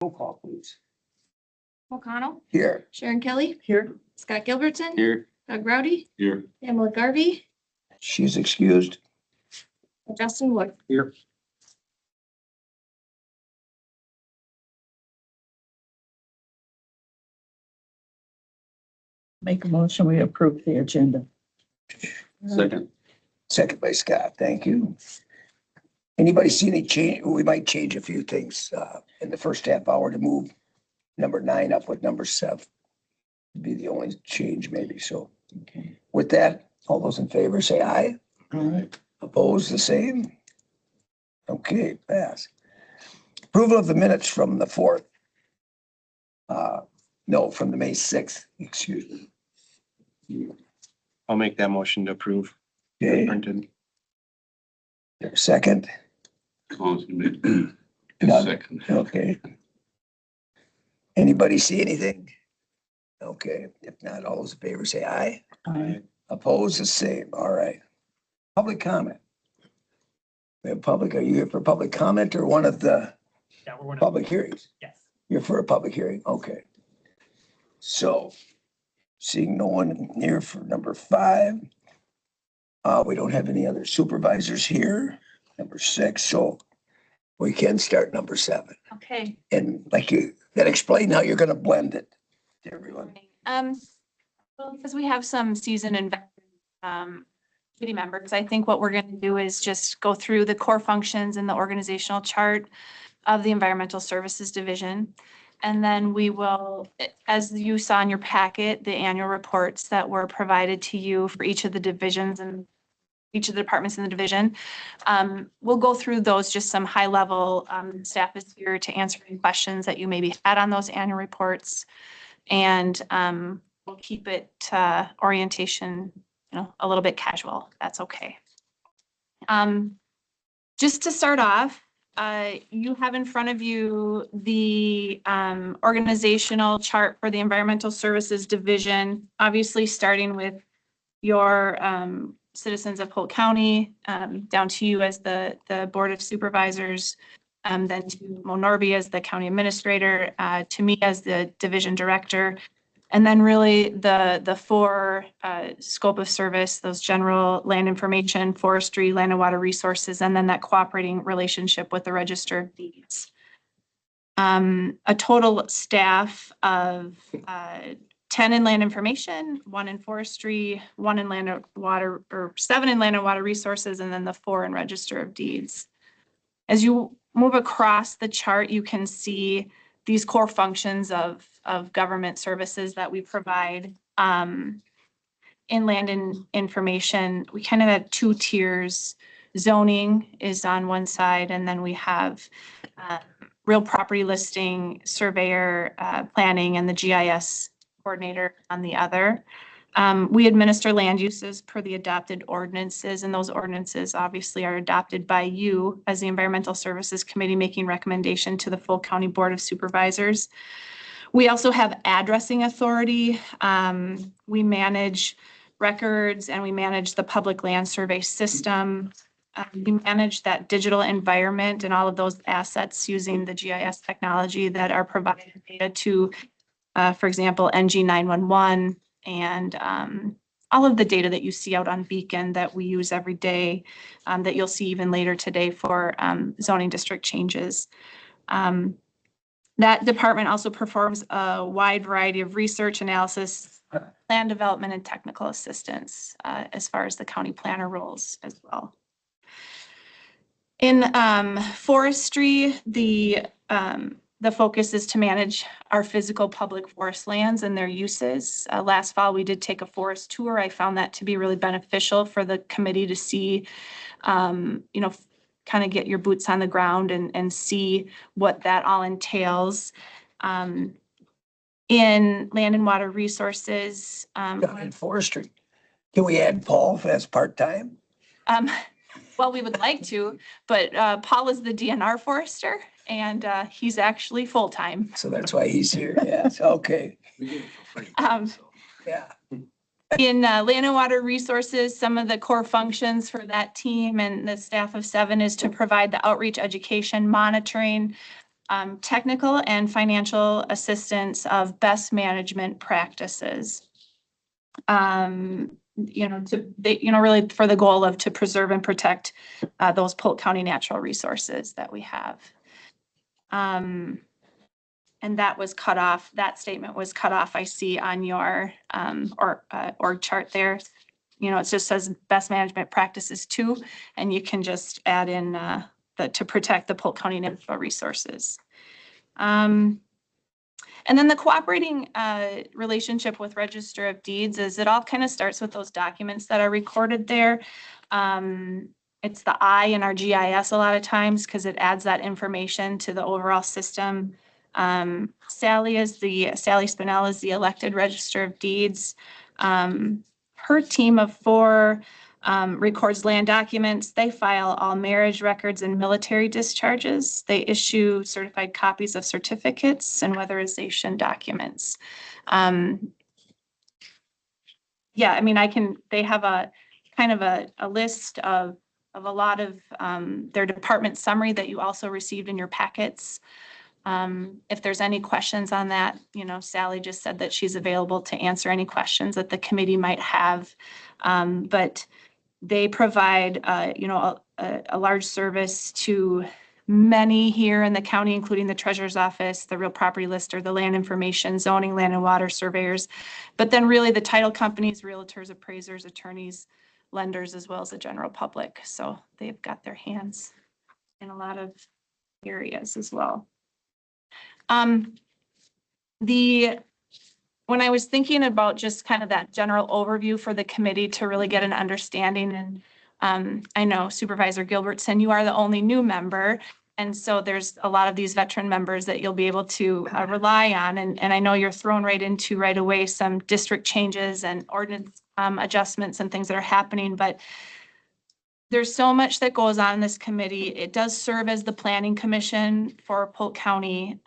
Roll call, please. O'Connell, Here. Sharon Kelly, Here. Scott Gilbertson, Here. Doug Rowdy, Here. Pamela Garvey, She's excused. Justin Wood. Here. Make a motion, we approve the agenda. Second. Second by Scott. Thank you. Anybody see any change? We might change a few things in the first half hour to move number 9 up with number 7. Be the only change maybe. So Okay. with that, all those in favor say aye. All right. Opposed, the same. Okay, pass. Approval of the minutes from the 4th. No, from the May 6th, excuse me. I'll make that motion to approve. Okay, Printed. there a second? Second. Okay. Anybody see anything? Okay, if not, all those in favor say aye. Aye. Opposed, the same. All right. Public comment. We have public, are you here for public comment or one of the Yeah, we're one of, public hearings? yes. You're for a public hearing, okay. So, seeing no one here for number 5. We don't have any other supervisors here, number 6, so we can start number 7. Okay. And like you, then explain how you're gonna blend it to everyone. Well, because we have some seasoned and committee members, I think what we're going to do is just go through the core functions and the organizational chart of the Environmental Services Division. And then we will, as you saw in your packet, the annual reports that were provided to you for each of the divisions and each of the departments in the division. We'll go through those, just some high level. Staff is here to answer any questions that you maybe had on those annual reports. And we'll keep it orientation, a little bit casual. That's okay. Just to start off, you have in front of you the organizational chart for the Environmental Services Division, obviously starting with your citizens of Polk County, down to you as the Board of Supervisors, then to Mo Norby as the County Administrator, to me as the Division Director, and then really the 4 scope of service, those general land information, forestry, land and water resources, and then that cooperating relationship with the Register of Deeds. A total staff of 10 in land information, 1 in forestry, 1 in land and water, or 7 in land and water resources, and then the 4 in Register of Deeds. As you move across the chart, you can see these core functions of government services that we provide. In land and information, we kind of have 2 tiers. Zoning is on one side, and then we have real property listing, surveyor, planning, and the GIS coordinator on the other. We administer land uses per the adopted ordinances, and those ordinances obviously are adopted by you as the Environmental Services Committee, making recommendation to the full County Board of Supervisors. We also have addressing authority. We manage records and we manage the public land survey system. We manage that digital environment and all of those assets using the GIS technology that are provided data to, for example, NG 911 and all of the data that you see out on Beacon that we use every day, that you'll see even later today for zoning district changes. That department also performs a wide variety of research, analysis, plan development, and technical assistance as far as the county planner roles as well. In forestry, the focus is to manage our physical public forest lands and their uses. Last fall, we did take a forest tour. I found that to be really beneficial for the committee to see, kind of get your boots on the ground and see what that all entails. In land and water resources. In forestry. Can we add Paul as part-time? Well, we would like to, but Paul is the DNR forester and he's actually full-time. So that's why he's here. Yes, okay. Yeah. In land and water resources, some of the core functions for that team and the staff of 7 is to provide the outreach, education, monitoring, technical and financial assistance of best management practices. Really for the goal of to preserve and protect those Polk County natural resources that we have. And that was cut off, that statement was cut off, I see on your org chart there. It just says best management practices 2, and you can just add in to protect the Polk County natural resources. And then the cooperating relationship with Register of Deeds is it all kind of starts with those documents that are recorded there. It's the I in our GIS a lot of times because it adds that information to the overall system. Sally Spinell is the elected Register of Deeds. Her team of 4 records land documents. They file all marriage records and military discharges. They issue certified copies of certificates and weatherization documents. They have a kind of a list of a lot of their department summary that you also received in your packets. If there's any questions on that, Sally just said that she's available to answer any questions that the committee might have. But they provide, a large service to many here in the county, including the treasurer's office, the real property lister, the land information, zoning, land and water surveyors, but then really the title companies, realtors, appraisers, attorneys, lenders, as well as the general public. So they've got their hands in a lot of areas as well. When I was thinking about just kind of that general overview for the committee to really get an understanding, and I know Supervisor Gilbertson, you are the only new member, and so there's a lot of these veteran members that you'll be able to rely on, and I know you're thrown right into right away some district changes and ordinance adjustments and things that are happening, but there's so much that goes on in this committee. It does serve as the planning commission for Polk County.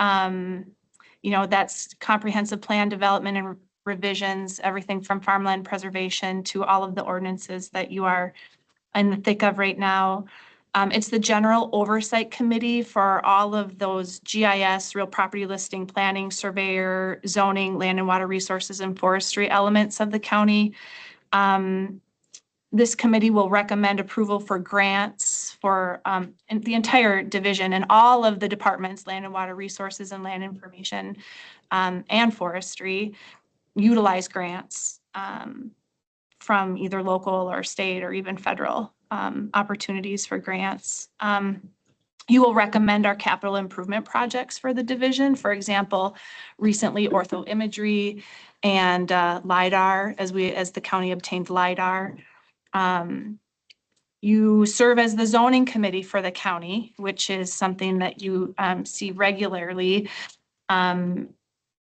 That's comprehensive plan development and revisions, everything from farmland preservation to all of the ordinances that you are in the thick of right now. It's the general oversight committee for all of those GIS, real property listing, planning, surveyor, zoning, land and water resources, and forestry elements of the county. This committee will recommend approval for grants for the entire division and all of the departments, land and water resources and land information and forestry, utilize grants from either local or state or even federal opportunities for grants. You will recommend our capital improvement projects for the division. For example, recently ortho imagery and LIDAR as the county obtained LIDAR. You serve as the zoning committee for the county, which is something that you see regularly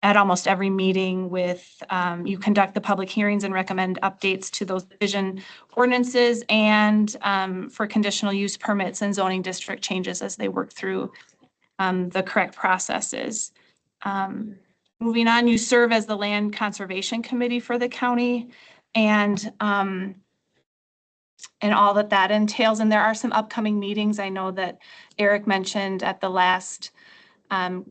at almost every meeting with, you conduct the public hearings and recommend updates to those division ordinances and for conditional use permits and zoning district changes as they work through the correct processes. Moving on, you serve as the land conservation committee for the county and all that entails. And there are some upcoming meetings. I know that Eric mentioned at the last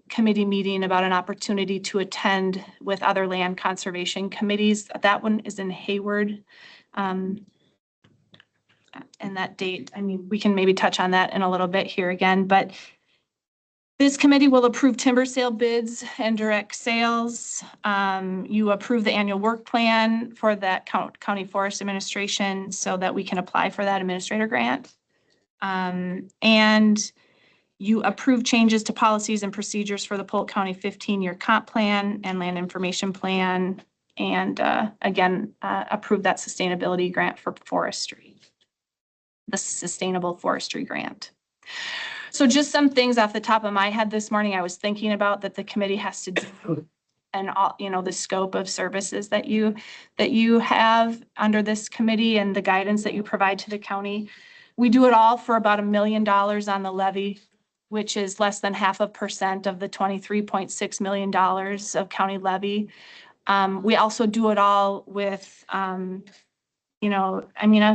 committee meeting about an opportunity to attend with other land conservation committees. That one is in Hayward. And that date, we can maybe touch on that in a little bit here again, but this committee will approve timber sale bids and direct sales. You approve the annual work plan for that county forest administration so that we can apply for that administrator grant. And you approve changes to policies and procedures for the Polk County 15-year comp plan and land information plan. And again, approve that sustainability grant for forestry, the sustainable forestry grant. So just some things off the top of my head this morning I was thinking about that the committee has to do and all, the scope of services that you have under this committee and the guidance that you provide to the county. We do it all for about $1 million on the levy, which is less than 0.5% of the $23.6 million of county levy. We also do it all with, a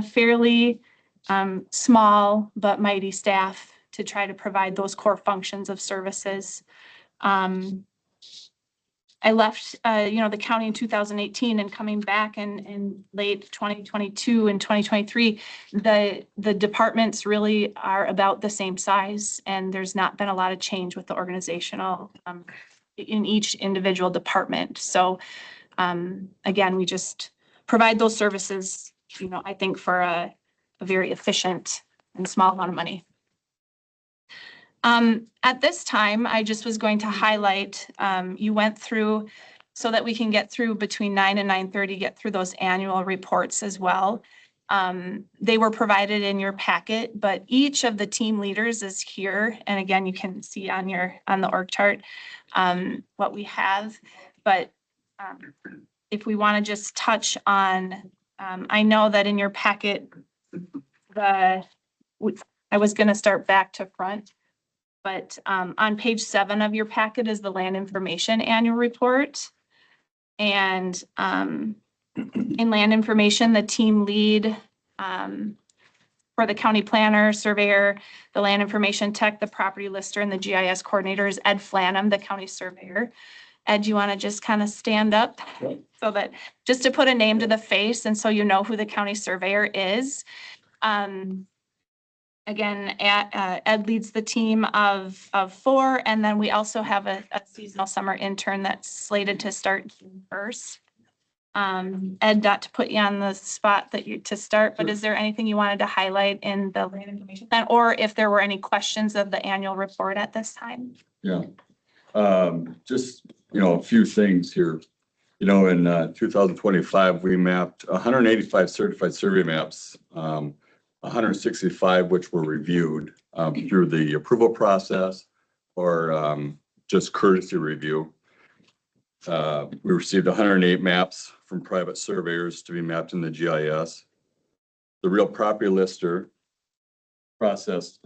fairly small but mighty staff to try to provide those core functions of services. I left, the county in 2018 and coming back in late 2022 and 2023, the departments really are about the same size, and there's not been a lot of change with the organizational in each individual department. So again, we just provide those services, I think for a very efficient and small amount of money. At this time, I just was going to highlight, you went through so that we can get through between 9 and 9:30, get through those annual reports as well. They were provided in your packet, but each of the team leaders is here. And again, you can see on the org chart, what we have. But if we want to just touch on, I know that in your packet, I was going to start back to front. But on page 7 of your packet is the land information annual report. And in land information, the team lead for the county planner, surveyor, the land information tech, the property lister, and the GIS coordinator is Ed Flannum, the county surveyor. Ed, you want to just kind of stand up so that just to put a name to the face and so you know who the county surveyor is. Again, Ed leads the team of 4, and then we also have a seasonal summer intern that's slated to start June 1st. Ed, not to put you on the spot to start, but is there anything you wanted to highlight in the land information plan, or if there were any questions of the annual report at this time? Yeah, just, a few things here. In 2025, we mapped 185 certified survey maps. 165 which were reviewed through the approval process or just courtesy review. We received 108 maps from private surveyors to be mapped in the GIS. The real property lister processed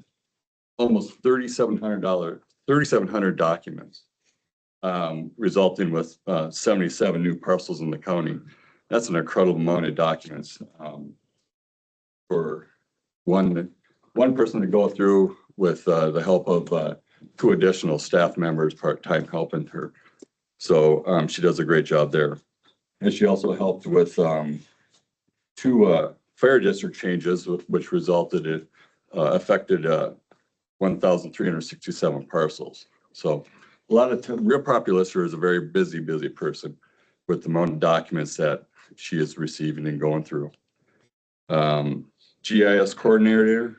almost 3,700 documents, resulting with 77 new parcels in the county. That's an incredible amount of documents for one person to go through with the help of 2 additional staff members part-time helping her. So she does a great job there. And she also helped with 2 fire district changes, which resulted in affected 1,367 parcels. So a lot of real property lister is a very busy person with the amount of documents that she is receiving and going through. GIS coordinator,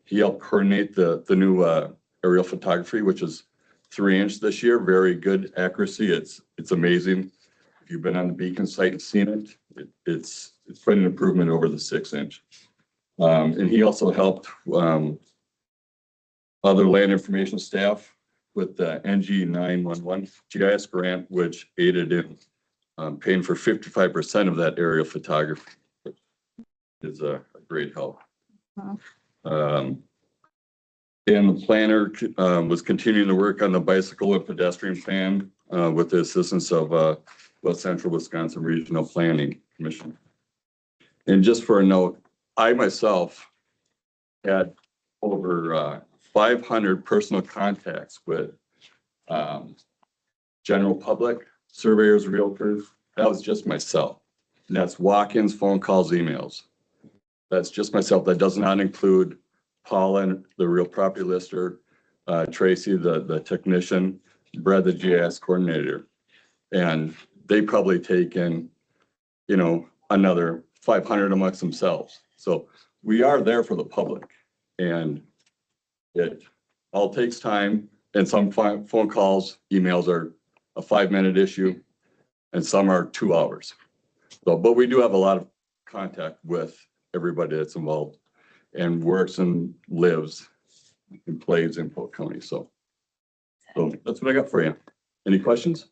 he helped coordinate the new aerial photography, which is 3-inch this year. Very good accuracy. It's amazing. If you've been on the Beacon site and seen it, it's quite an improvement over the 6-inch. And he also helped other land information staff with the NG 911 GIS grant, which aided in paying for 55% of that aerial photography. Is a great help. And the planner was continuing to work on the bicycle and pedestrian plan with the assistance of West Central Wisconsin Regional Planning Commission. And just for a note, I myself had over 500 personal contacts with general public, surveyors, realtors. That was just myself. And that's walk-ins, phone calls, emails. That's just myself. That does not include Paula, the real property lister, Tracy, the technician, Brad, the GIS coordinator. And they probably take in, another 500 amongst themselves. So we are there for the public, and it all takes time. And some phone calls, emails are a 5-minute issue, and some are 2 hours. So, but we do have a lot of contact with everybody that's involved and works and lives and plays in Polk County. So that's what I got for you. Any questions?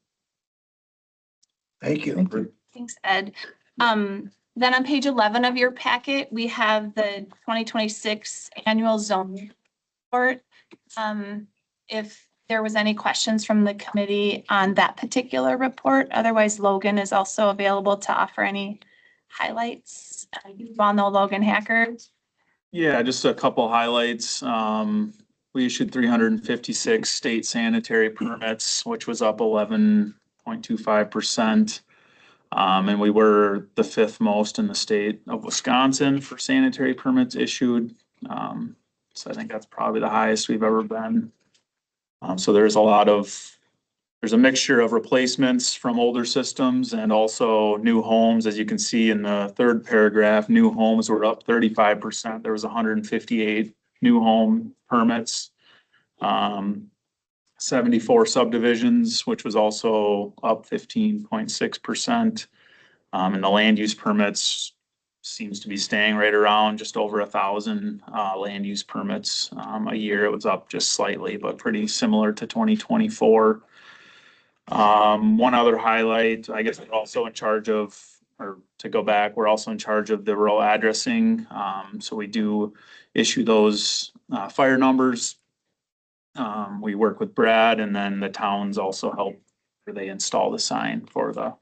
Thank you. Thanks, Ed. Then on page 11 of your packet, we have the 2026 annual zone report. If there was any questions from the committee on that particular report, otherwise Logan is also available to offer any highlights. You all know Logan Hacker. Yeah, just a couple highlights. We issued 356 state sanitary permits, which was up 11.25%. And we were the fifth most in the state of Wisconsin for sanitary permits issued. So I think that's probably the highest we've ever been. So there's a mixture of replacements from older systems and also new homes. As you can see in the third paragraph, new homes were up 35%. There was 158 new home permits. 74 subdivisions, which was also up 15.6%. And the land use permits seems to be staying right around just over 1,000 land use permits a year. It was up just slightly, but pretty similar to 2024. One other highlight, I guess we're also in charge of, or to go back, we're also in charge of the rural addressing. So we do issue those fire numbers. We work with Brad, and then the towns also help where they install the sign for the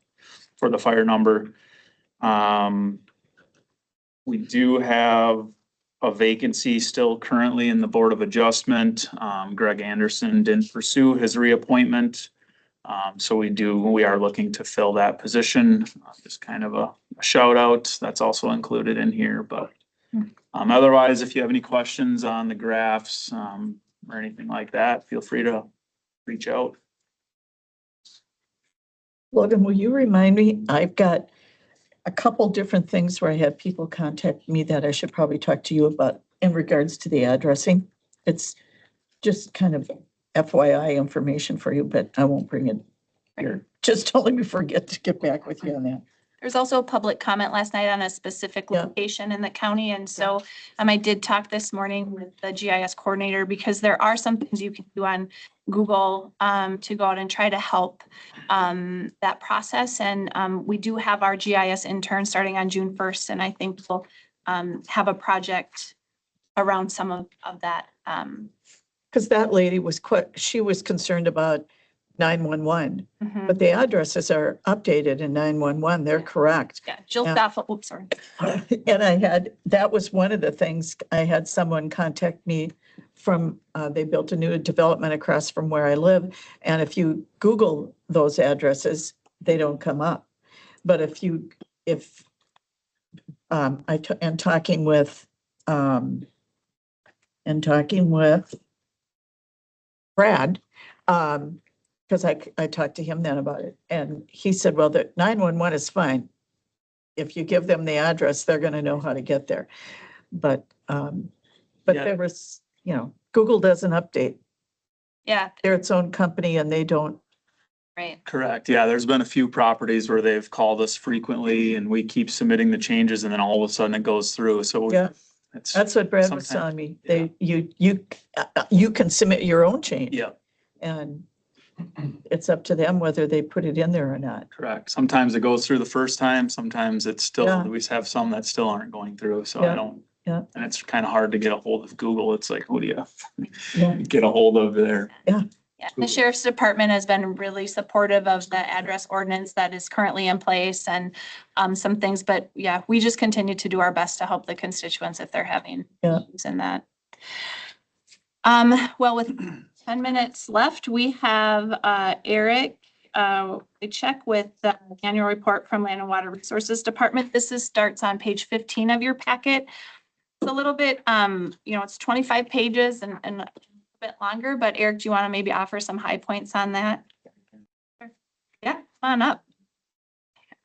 fire number. We do have a vacancy still currently in the Board of Adjustment. Greg Anderson didn't pursue his reappointment. So we are looking to fill that position. Just kind of a shout out. That's also included in here, but otherwise, if you have any questions on the graphs, or anything like that, feel free to reach out. Logan, will you remind me? I've got a couple different things where I had people contact me that I should probably talk to you about in regards to the addressing. It's just kind of FYI information for you, but I won't bring it here. Just don't let me forget to get back with you on that. There's also a public comment last night on a specific Yeah. location in the county. And so I did talk this morning with the GIS coordinator because there are some things you can do on Google to go out and try to help that process. And we do have our GIS intern starting on June 1st. And I think we'll have a project around some of that. Because that lady she was concerned about 911, Mhm. but the addresses are updated in 911. They're correct. Yeah, Jill Yeah. Stoffel, oops, sorry. And that was one of the things, I had someone contact me from, they built a new development across from where I live. And if you Google those addresses, they don't come up. But and talking with Brad, because I talked to him then about it, and he said, well, the 911 is fine. If you give them the address, they're gonna know how to get there. But Yeah. there was, Google doesn't update. Yeah, They're its own company and they don't. right. Correct. Yeah, there's been a few properties where they've called us frequently and we keep submitting the changes and then all of a sudden it goes through. So Yeah, it's, that's what Brad was sometimes- telling me. You can submit your own change. yeah, And it's up to them whether they put it in there or not. correct. Sometimes it goes through the first time, sometimes it's still, Yeah. we have some that still aren't going through, so Yeah. I don't. Yeah. And it's kind of hard to get a hold of Google. It's like, who do you Yeah. get a hold of there? Yeah, the sheriff's department has been really supportive of the address ordinance that is currently in place and some things, but yeah, we just continue to do our best to help the constituents if they're having Yeah. issues in that. Well, with 10 minutes left, we have Eric, a check with the annual report from Land and Water Resources Department. This starts on page 15 of your packet. It's a little bit, it's 25 pages and a bit longer, but Eric, do you want to maybe offer some high points on that? Yeah, come on up.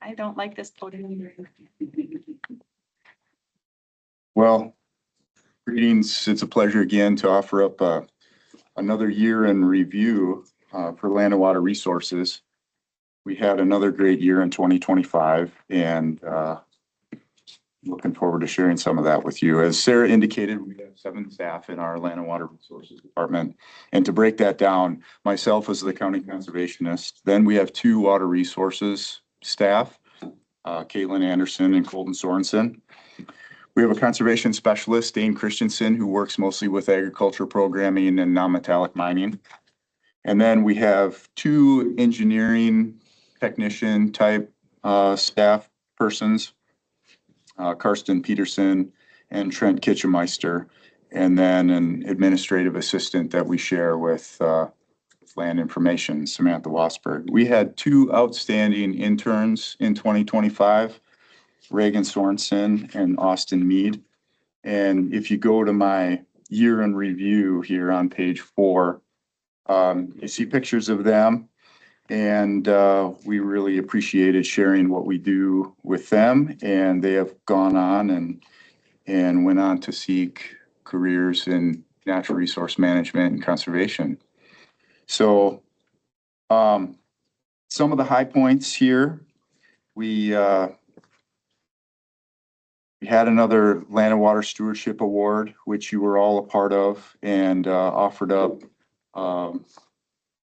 I don't like this podium. Well, greetings. It's a pleasure again to offer up another year in review for Land and Water Resources. We had another great year in 2025 and looking forward to sharing some of that with you. As Sarah indicated, we have 7 staff in our Land and Water Resources Department. And to break that down, myself as the county conservationist, then we have 2 water resources staff, Caitlin Anderson and Colton Sorensen. We have a conservation specialist, Dane Christensen, who works mostly with agriculture programming and non-metallic mining. And then we have 2 engineering technician type staff persons, Karsten Peterson and Trent Kitchenmeister, and then an administrative assistant that we share with Land Information, Samantha Wasberg. We had two outstanding interns in 2025, Reagan Sorensen and Austin Mead. And if you go to my year in review here on page 4, you see pictures of them. And we really appreciated sharing what we do with them. And they have gone on and went on to seek careers in natural resource management and conservation. So some of the high points here, we had another Land and Water Stewardship Award, which you were all a part of, and offered up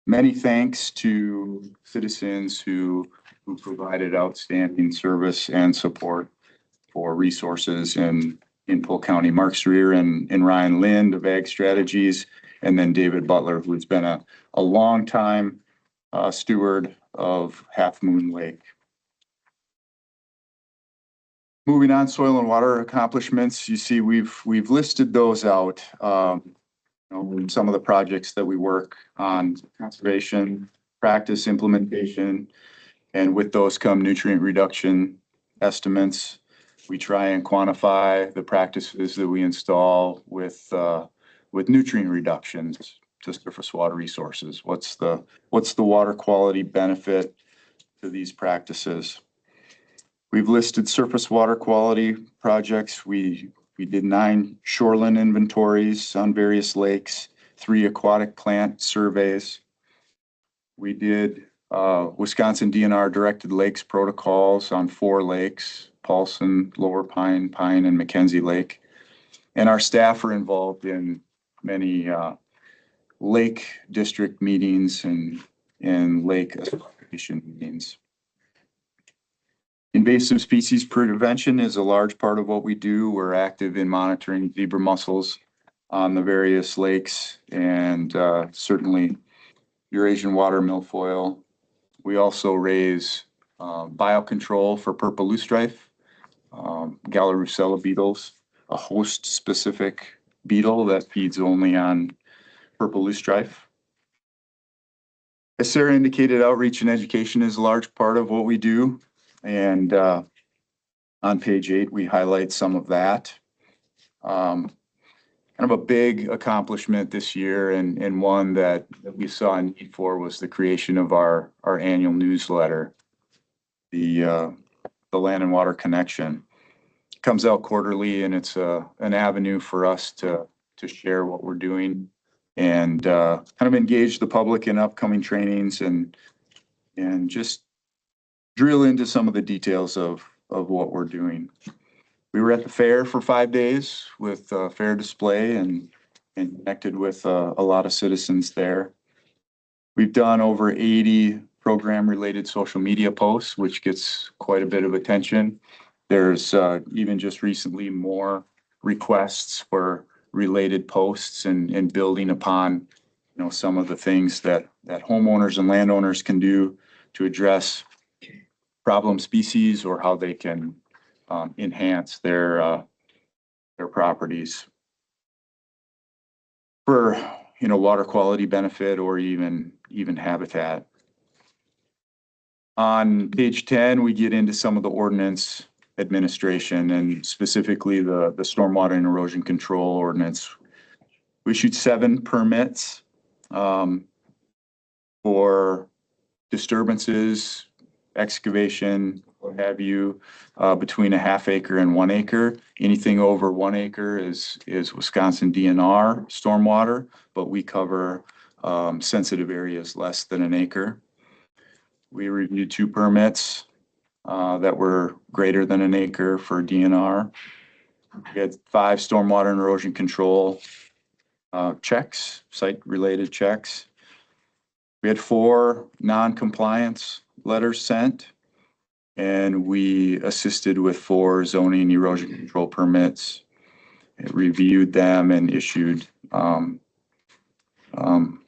many thanks to citizens who provided outstanding service and support for resources in Polk County. Mark Streer and Ryan Lind of Ag Strategies, and then David Butler, who's been a long time steward of Half Moon Lake. Moving on, soil and water accomplishments. You see, we've listed those out. Some of the projects that we work on: conservation, practice, implementation, and with those come nutrient reduction estimates. We try and quantify the practices that we install with nutrient reductions to surface water resources. What's the water quality benefit to these practices? We've listed surface water quality projects. We did 9 shoreline inventories on various lakes, 3 aquatic plant surveys. We did Wisconsin DNR directed lakes protocols on 4 lakes: Paulson, Lower Pine, Pine, and McKenzie Lake. And our staff are involved in many lake district meetings and lake association meetings. Invasive species prevention is a large part of what we do. We're active in monitoring zebra mussels on the various lakes, and certainly Eurasian water milfoil. We also raise biocontrol for purple loosestrife, Galarucella beetles, a host-specific beetle that feeds only on purple loosestrife. As Sarah indicated, outreach and education is a large part of what we do. And on page 8, we highlight some of that. Kind of a big accomplishment this year, and one that we saw a need for, was the creation of our annual newsletter, the Land and Water Connection. It comes out quarterly, and it's an avenue for us to share what we're doing and kind of engage the public in upcoming trainings and just drill into some of the details of what we're doing. We were at the fair for 5 days with a fair display and connected with a lot of citizens there. We've done over 80 program-related social media posts, which gets quite a bit of attention. There's even just recently more requests for related posts and building upon, some of the things that homeowners and landowners can do to address problem species, or how they can enhance their properties for water quality benefit, or even habitat. On page 10, we get into some of the ordinance administration, and specifically the stormwater and erosion control ordinance. We issued 7 permits for disturbances, excavation, what have you, between a ½ acre and 1 acre. Anything over 1 acre is Wisconsin DNR stormwater, but we cover sensitive areas less than 1 acre. We reviewed 2 permits that were greater than 1 acre for DNR. We had 5 stormwater and erosion control checks, site-related checks. We had 4 non-compliance letters sent, and we assisted with 4 zoning erosion control permits, reviewed them, and issued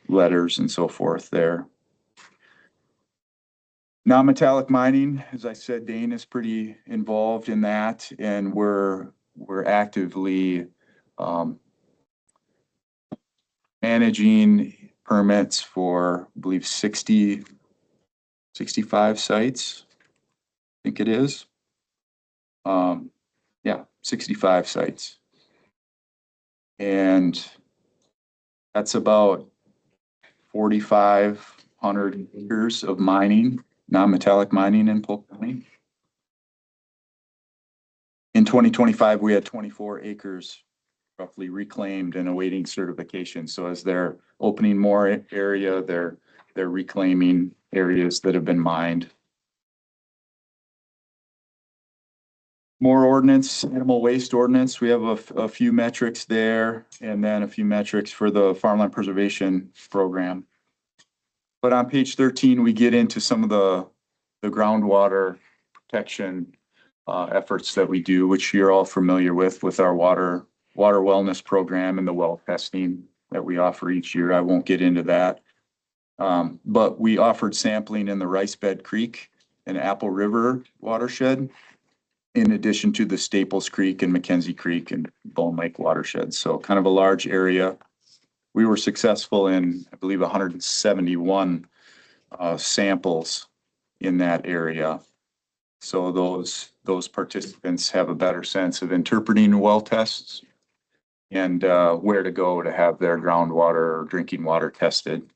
letters and so forth there. Non-metallic mining, as I said, Dane is pretty involved in that, and we're we're actively managing permits for, I believe, 65 sites. I think it is. Yeah, 65 sites. And that's about 4,500 acres of mining, non-metallic mining in Polk County. In 2025, we had 24 acres roughly reclaimed and awaiting certification. So as they're opening more area, they're reclaiming areas that have been mined. More ordinance, animal waste ordinance. We have a few metrics there, and then a few metrics for the farmland preservation program. But on page 13, we get into some of the groundwater protection efforts that we do, which you're all familiar with our water wellness program and the well testing that we offer each year. I won't get into that. But we offered sampling in the Rice Bed Creek and Apple River watershed, in addition to the Staples Creek and McKenzie Creek and Bone Lake watersheds. So kind of a large area. We were successful in, I believe, 171 samples in that area. So those participants have a better sense of interpreting well tests and where to go to have their groundwater or drinking water tested.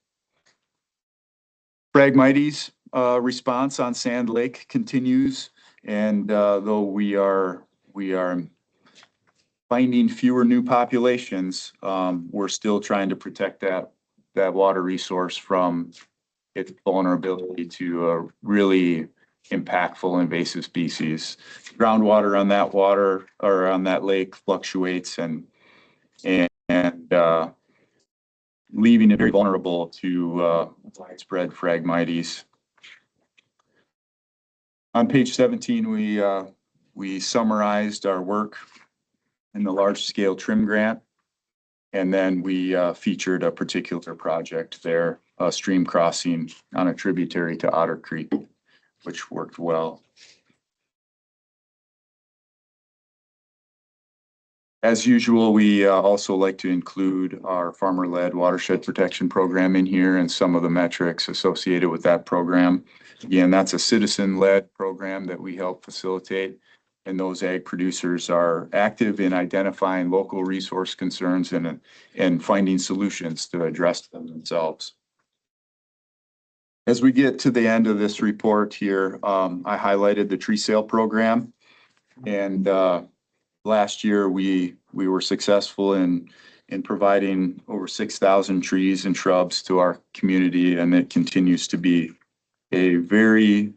Phragmites response on Sand Lake continues, and though we are finding fewer new populations, we're still trying to protect that water resource from its vulnerability to really impactful invasive species. Groundwater on that water or on that lake fluctuates and leaving it very vulnerable to widespread Phragmites. On page 17, we summarized our work in the large scale trim grant. And then we featured a particular project there, a stream crossing on a tributary to Otter Creek, which worked well. As usual, we also like to include our farmer-led watershed protection program in here and some of the metrics associated with that program. Again, that's a citizen-led program that we help facilitate. And those ag producers are active in identifying local resource concerns and finding solutions to address them themselves. As we get to the end of this report here, I highlighted the tree sale program. And last year, we were successful in providing over 6,000 trees and shrubs to our community, and it continues to be a very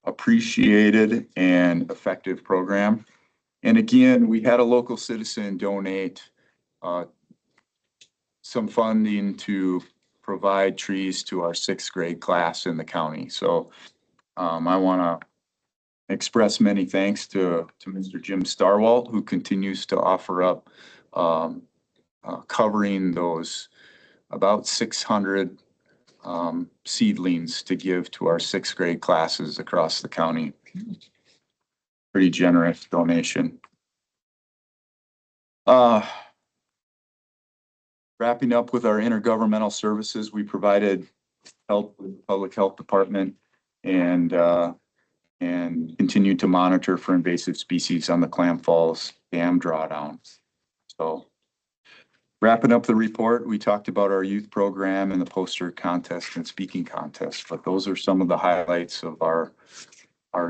appreciated and effective program. And again, we had a local citizen donate some funding to provide trees to our 6th grade class in the county. So I want to express many thanks to Mr. Jim Starwalt, who continues to offer up covering those about 600 seedlings to give to our 6th grade classes across the county. Pretty generous donation. Wrapping up with our intergovernmental services, we provided help with the Public Health Department and continue to monitor for invasive species on the Clam Falls Dam drawdown. So wrapping up the report, we talked about our youth program and the poster contest and speaking contest, but those are some of the highlights of our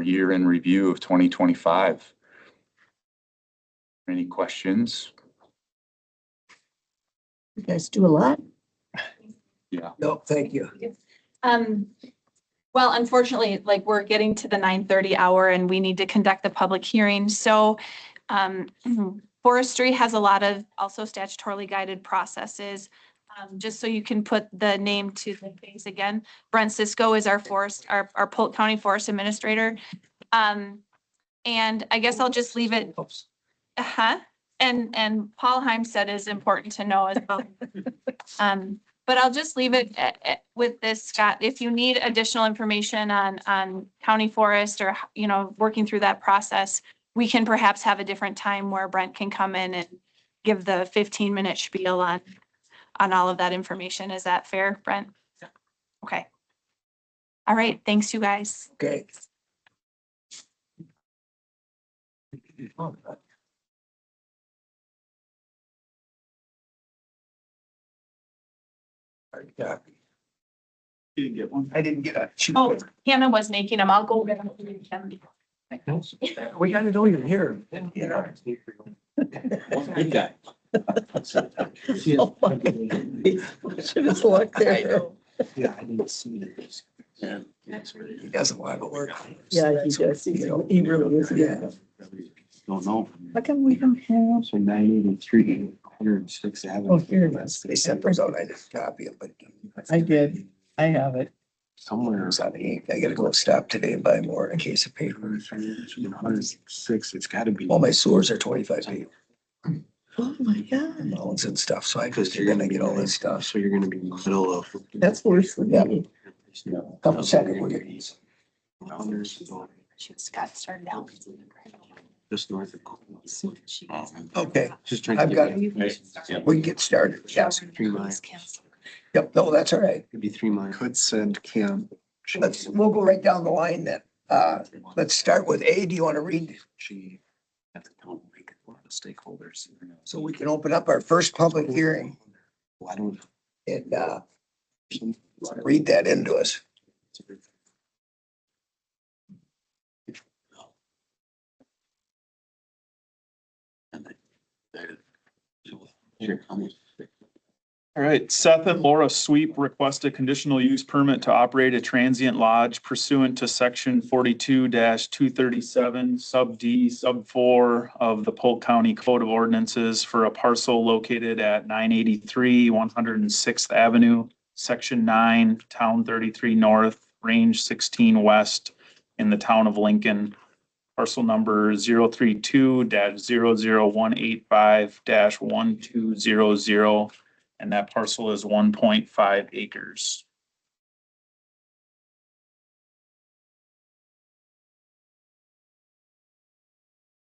year in review of 2025. Any questions? You guys do a lot. Yeah. No, thank you. Well, unfortunately, like we're getting to the 9:30 hour and we need to conduct the public hearing. So forestry has a lot of also statutorily guided processes. Just so you can put the name to the face again, Brent Cisco is our Polk County Forest Administrator. And I guess I'll just leave it. And Paul Heimstead is important to know as well. But I'll just leave it with this, Scott. If you need additional information on county forest or, working through that process, we can perhaps have a different time where Brent can come in and give the 15-minute spiel on all of that information. Is that fair, Brent? Okay. All right, thanks, you guys. Okay. Yeah, You didn't get one. I didn't get a. sheet Oh, of Hannah was making them. I'll go get them. paper. We gotta know you're here, you know. Good guy. Oh my God. Should have looked there. Yeah, I didn't see this. Yeah. He doesn't want to work. Yeah, he does. He really is. Yeah. Don't know. How come we don't have? So 983, 106th Avenue. Oh, here it is. They sent those out, I didn't copy them, but. I did. I have it. Somewhere. It's on the ink. I gotta go stop today and buy more in a case of paper. 106, it's gotta be. All my sewers are 25 feet, Oh my God. mounds and stuff, so I Because just, you're then gonna I be get all this stuff. So you're gonna be in the middle of. That's worse than Yeah. me. Couple seconds, we'll get these. Scott started out. Just north of. Okay, Just trying to. I've get got you- we can get started. Yes. 3 miles. Yep, no, that's all right. Could be 3 miles. Could send Kim. We'll go right down the line then. Let's start with A. Do you want to read? She at the town lake, a lot of stakeholders. So we can open up our first public hearing Why don't? and read that into us. Here, All right, Seth and Laura Sweep request a conditional use permit to operate a transient lodge pursuant to section 42-237 sub D sub 4 of the Polk County Code of Ordinances for a parcel located at 983 106th Avenue, section 9, town 33 north, range 16 west in the town of Lincoln. Parcel number 032-00185-1200. And that parcel is 1.5 acres.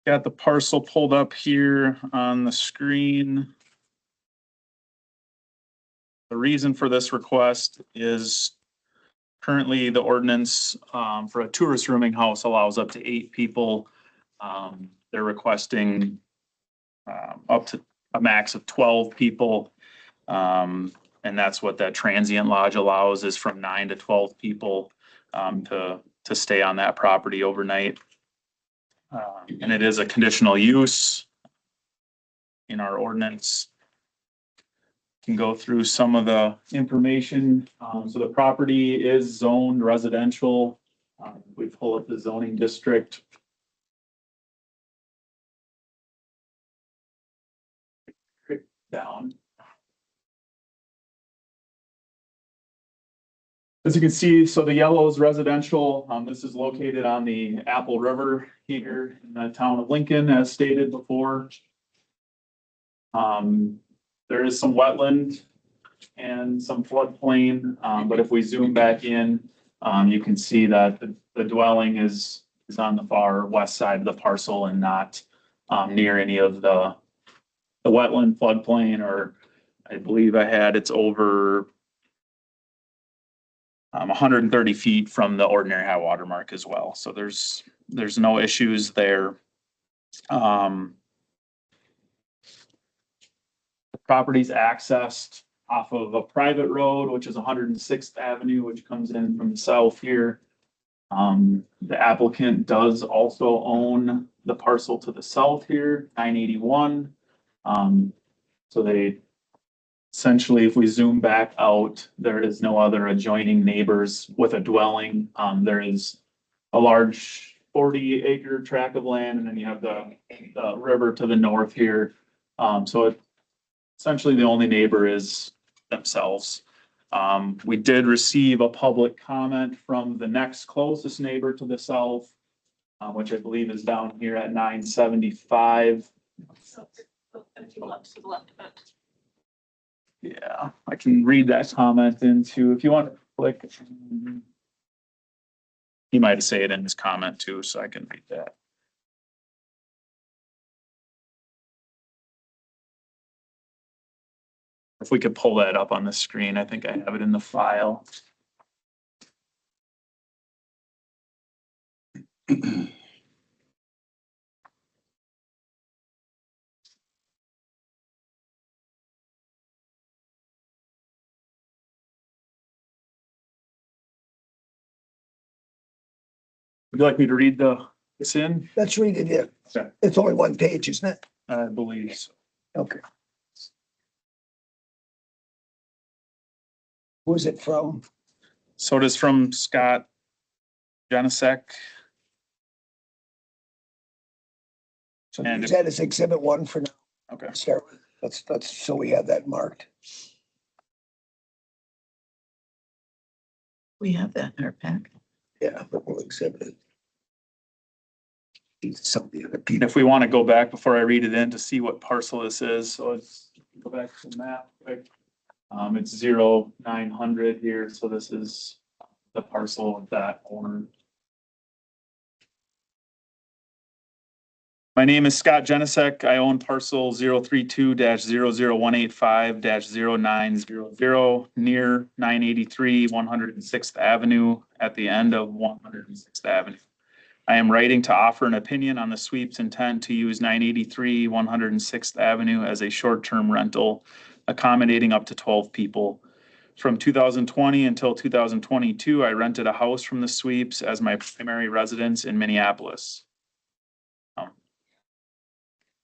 Got the parcel pulled up here on the screen. The reason for this request is currently the ordinance for a tourist rooming house allows up to 8 people. They're requesting up to a max of 12 people. And that's what that transient lodge allows, is from 9 to 12 people to stay on that property overnight. And it is a conditional use in our ordinance. Can go through some of the information. So the property is zoned residential. We pull up the zoning district. Down. As you can see, so the yellow is residential. This is located on the Apple River here in the town of Lincoln, as stated before. There is some wetland and some floodplain, but if we zoom back in, you can see that the dwelling is on the far west side of the parcel and not near any of the wetland floodplain, or I believe it's over 130 feet from the ordinary high water mark as well. So there's no issues there. The property's accessed off of a private road, which is 106th Avenue, which comes in from the south here. The applicant does also own the parcel to the south here, 981. So they essentially, if we zoom back out, there is no other adjoining neighbors with a dwelling. There is a large 40-acre tract of land, and then you have the river to the north here. So essentially the only neighbor is themselves. We did receive a public comment from the next closest neighbor to the south, which I believe is down here at 975. Yeah, I can read that comment into, if you want to click. He might say it in his comment too, so I can read that. If we could pull that up on the screen, I think I have it in the file. Would you like me to read this in? Let's read it in. Okay. It's only one page, isn't it? I believe so. Okay. Who's it from? So it is from Scott Genesek. So And use that as exhibit 1 for now. Okay. Start with, let's, so we have that marked. We have that in our pack. Yeah, but we'll exhibit it. Some of the other And people. if we want to go back before I read it in to see what parcel this is, so let's go back to the map quick. It's 0900 here, so this is the parcel of that owner. My name is Scott Genesek. I own parcel 032-00185-0900 near 983 106th Avenue at the end of 106th Avenue. I am writing to offer an opinion on the sweep's intent to use 983 106th Avenue as a short-term rental, accommodating up to 12 people. From 2020 until 2022, I rented a house from the sweeps as my primary residence in Minneapolis.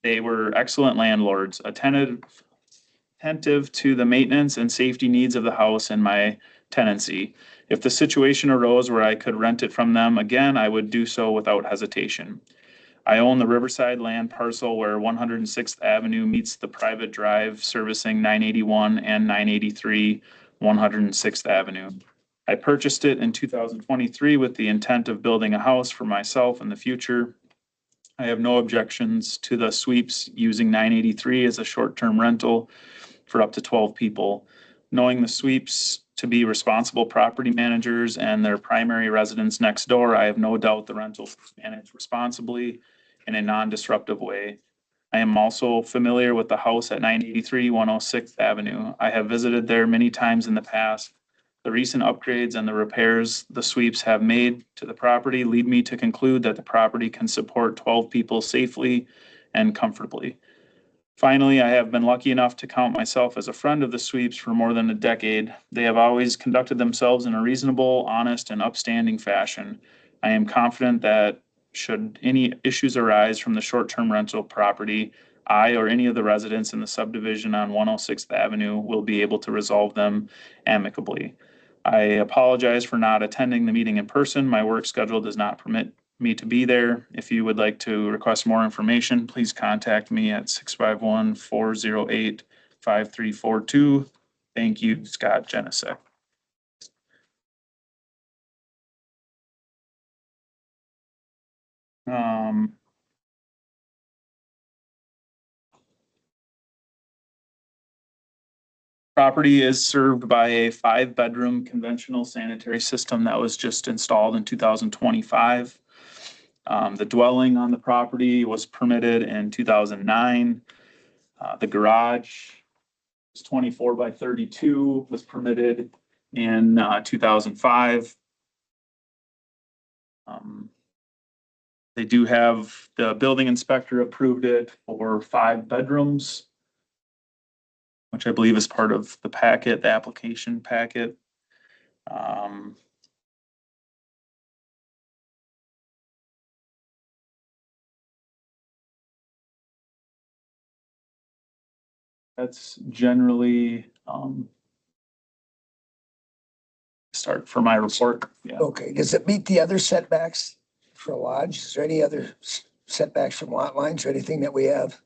They were excellent landlords, attentive to the maintenance and safety needs of the house and my tenancy. If the situation arose where I could rent it from them again, I would do so without hesitation. I own the Riverside land parcel where 106th Avenue meets the private drive servicing 981 and 983 106th Avenue. I purchased it in 2023 with the intent of building a house for myself in the future. I have no objections to the sweeps using 983 as a short-term rental for up to 12 people. Knowing the sweeps to be responsible property managers and their primary residence next door, I have no doubt the rental is managed responsibly in a non-disruptive way. I am also familiar with the house at 983 106th Avenue. I have visited there many times in the past. The recent upgrades and the repairs the sweeps have made to the property lead me to conclude that the property can support 12 people safely and comfortably. Finally, I have been lucky enough to count myself as a friend of the sweeps for more than a decade. They have always conducted themselves in a reasonable, honest, and upstanding fashion. I am confident that should any issues arise from the short-term rental property, I or any of the residents in the subdivision on 106th Avenue will be able to resolve them amicably. I apologize for not attending the meeting in person. My work schedule does not permit me to be there. If you would like to request more information, please contact me at 651-408-5342. Thank you, Scott Genesek. Property is served by a 5-bedroom conventional sanitary system that was just installed in 2025. The dwelling on the property was permitted in 2009. The garage is 24 by 32, was permitted in 2005. They do have, the building inspector approved it for 5 bedrooms, which I believe is part of the packet, the application packet. That's generally, start for my report. Yeah. Okay, does it meet the other setbacks for a lodge? Is there any other setbacks from lot lines or anything that we have?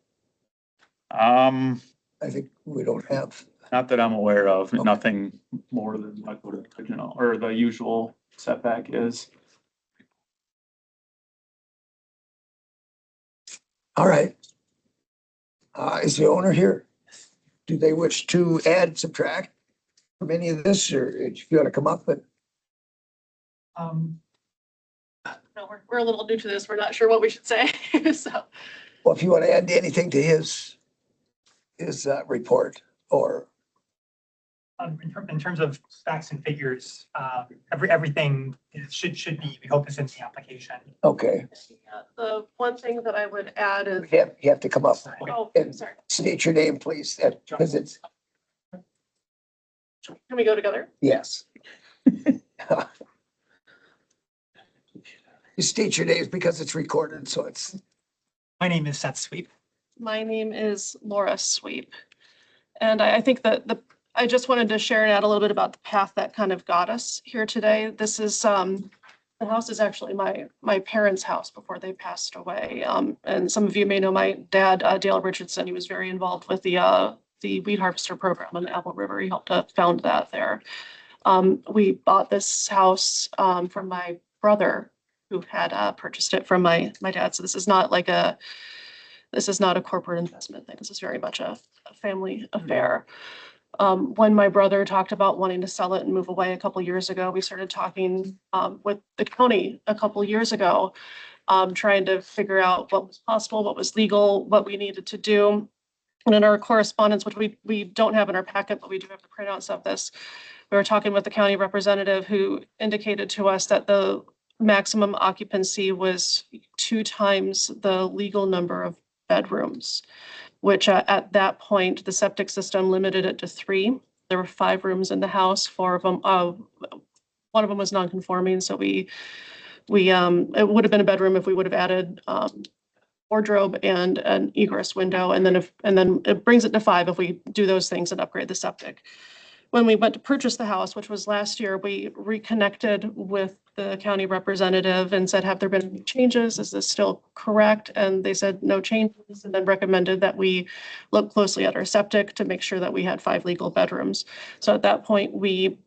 I think we don't have. Not that I'm aware of, Okay. nothing more than what the original or the usual setback is. All right. Is the owner here? Do they wish to add, subtract from any of this, or if you want to come up and? No, we're a little new to this. We're not sure what we should say. So, Well, if you want to add anything to his report, or in terms of facts and figures, everything should be, we hope is in the application. Okay, The one thing that I would add is, you have to come up oh, and sorry, state your name, please, because it's, can we go together? yes. You state your names because it's recorded, so it's, My name is Seth Sweep. My name is Laura Sweep. And I think that I just wanted to share and add a little bit about the path that kind of got us here today. This is, the house is actually my parents' house before they passed away. And some of you may know my dad, Dale Richardson. He was very involved with the weed harvester program on the Apple River. He helped to found that there. We bought this house from my brother who had purchased it from my dad. So this is not a corporate investment thing. This is very much a family affair. When my brother talked about wanting to sell it and move away a couple years ago, we started talking with the county a couple years ago, trying to figure out what was possible, what was legal, what we needed to do. And in our correspondence, which we don't have in our packet, but we do have the printouts of this, we were talking with the county representative who indicated to us that the maximum occupancy was 2 times the legal number of bedrooms, which at that point, the septic system limited it to 3. There were 5 rooms in the house, 4 of them, one of them was non-conforming, so it would have been a bedroom if we would have added wardrobe and an egress window, and then it brings it to 5 if we do those things and upgrade the septic. When we went to purchase the house, which was last year, we reconnected with the county representative and said, have there been any changes? Is this still correct? And they said no changes, and then recommended that we look closely at our septic to make sure that we had 5 legal bedrooms. So at that point, we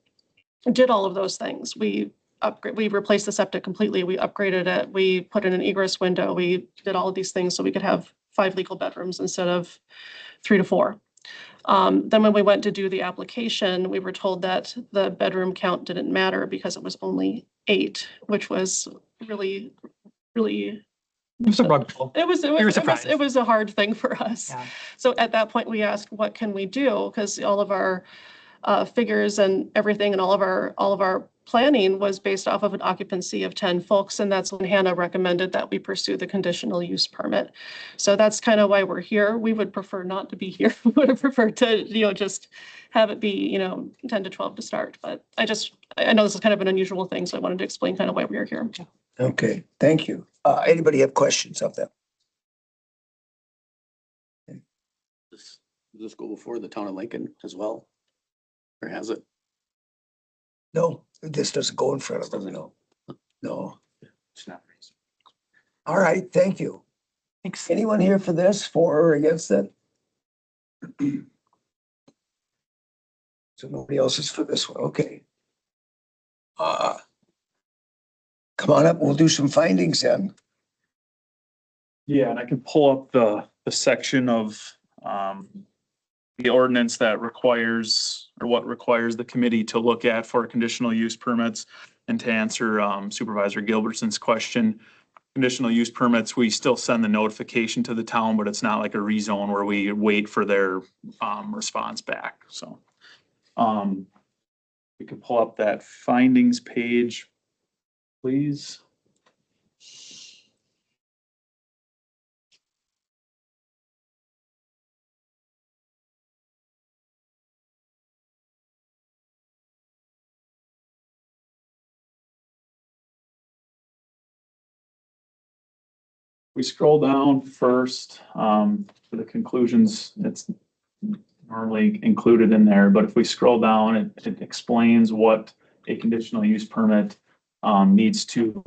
did all of those things. We replaced the septic completely. We upgraded it. We put in an egress window. We did all of these things so we could have 5 legal bedrooms instead of 3 to 4. Then when we went to do the application, we were told that the bedroom count didn't matter because it was only 8, which was really, really, It was a rug pull. it was surprised. it was a hard thing for us. Yeah. So at that point, we asked, what can we do? Because all of our figures and everything and all of our planning was based off of an occupancy of 10 folks. And that's when Hannah recommended that we pursue the conditional use permit. So that's kind of why we're here. We would prefer not to be here. We would have preferred to, just have it be, 10 to 12 to start. But I know this is kind of an unusual thing. So I wanted to explain kind of why we are here. okay, thank you. Anybody have questions of them? Does this go before the town of Lincoln as well? Or has it? No, this doesn't go in front of them, no. No. It's not. All right, thank you. Thanks. Anyone here for this, for or against it? So nobody else is for this one, okay. Come on up, we'll do some findings then. Yeah, and I can pull up the section of the ordinance that requires, or what requires the committee to look at for conditional use permits. And to answer Supervisor Gilbertson's question, conditional use permits, we still send the notification to the town, but it's not like a rezone where we wait for their response back, so. We can pull up that findings page, please. We scroll down first, for the conclusions, it's normally included in there, but if we scroll down, it explains what a conditional use permit needs to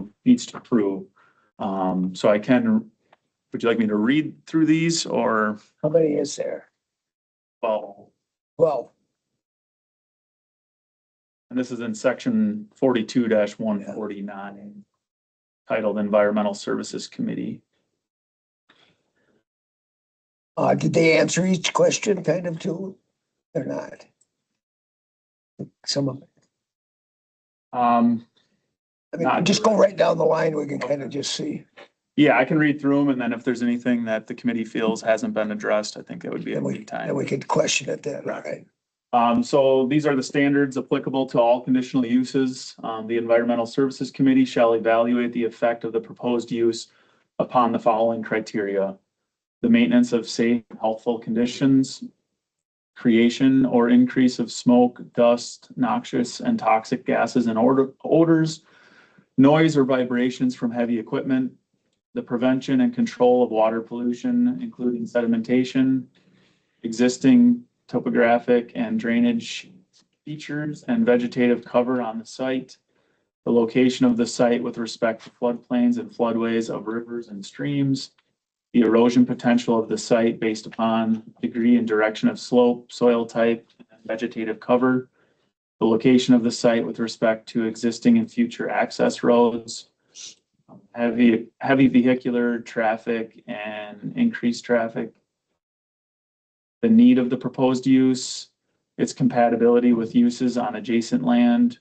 prove. So would you like me to read through these or? How many is there? Follow? Well, And this is in section 42-149, titled Environmental Services Committee. did they answer each question kind of too, or not? Some of it. I mean, Not- just go right down the line, we can kind of just see. Yeah, I can read through them, and then if there's anything that the committee feels hasn't been addressed, I think that would be a Then good time. we could question it then, all right? So these are the standards applicable to all conditional uses. The Environmental Services Committee shall evaluate the effect of the proposed use upon the following criteria: the maintenance of safe, and healthful conditions, creation or increase of smoke, dust, noxious and toxic gases and odors, noise or vibrations from heavy equipment, the prevention and control of water pollution, including sedimentation, existing topographic and drainage features and vegetative cover on the site, the location of the site with respect to floodplains and floodways of rivers and streams, the erosion potential of the site based upon degree and direction of slope, soil type, and vegetative cover, the location of the site with respect to existing and future access roads, heavy vehicular traffic and increased traffic, the need of the proposed use, its compatibility with uses on adjacent land,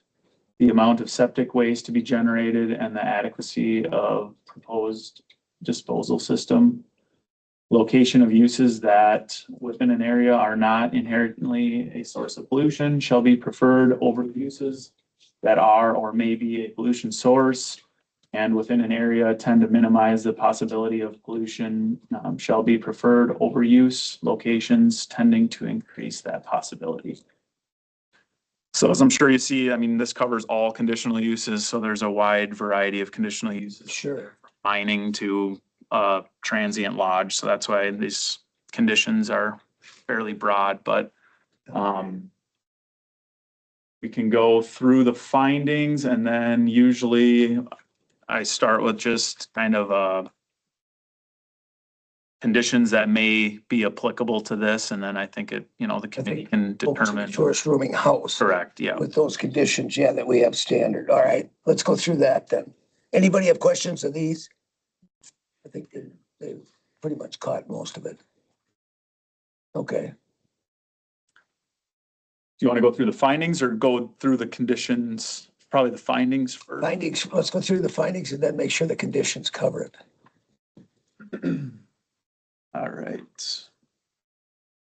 the amount of septic waste to be generated, and the adequacy of proposed disposal system. Location of uses that within an area are not inherently a source of pollution shall be preferred over uses that are or may be a pollution source, and within an area tend to minimize the possibility of pollution shall be preferred over use locations tending to increase that possibility. So as I'm sure you see, I mean, this covers all conditional uses. So there's a wide variety of conditional uses. Sure. Mining to transient lodge. So that's why these conditions are fairly broad, but we can go through the findings, and then usually I start with just kind of conditions that may be applicable to this, and then I think it, the committee can determine. Tourist rooming house. Correct, yeah. With those conditions, yeah, that we have standard. All right, let's go through that then. Anybody have questions of these? I think they've pretty much caught most of it. Okay, Do you want to go through the findings or go through the conditions? Probably the findings first. findings, let's go through the findings and then make sure the conditions cover it. All right.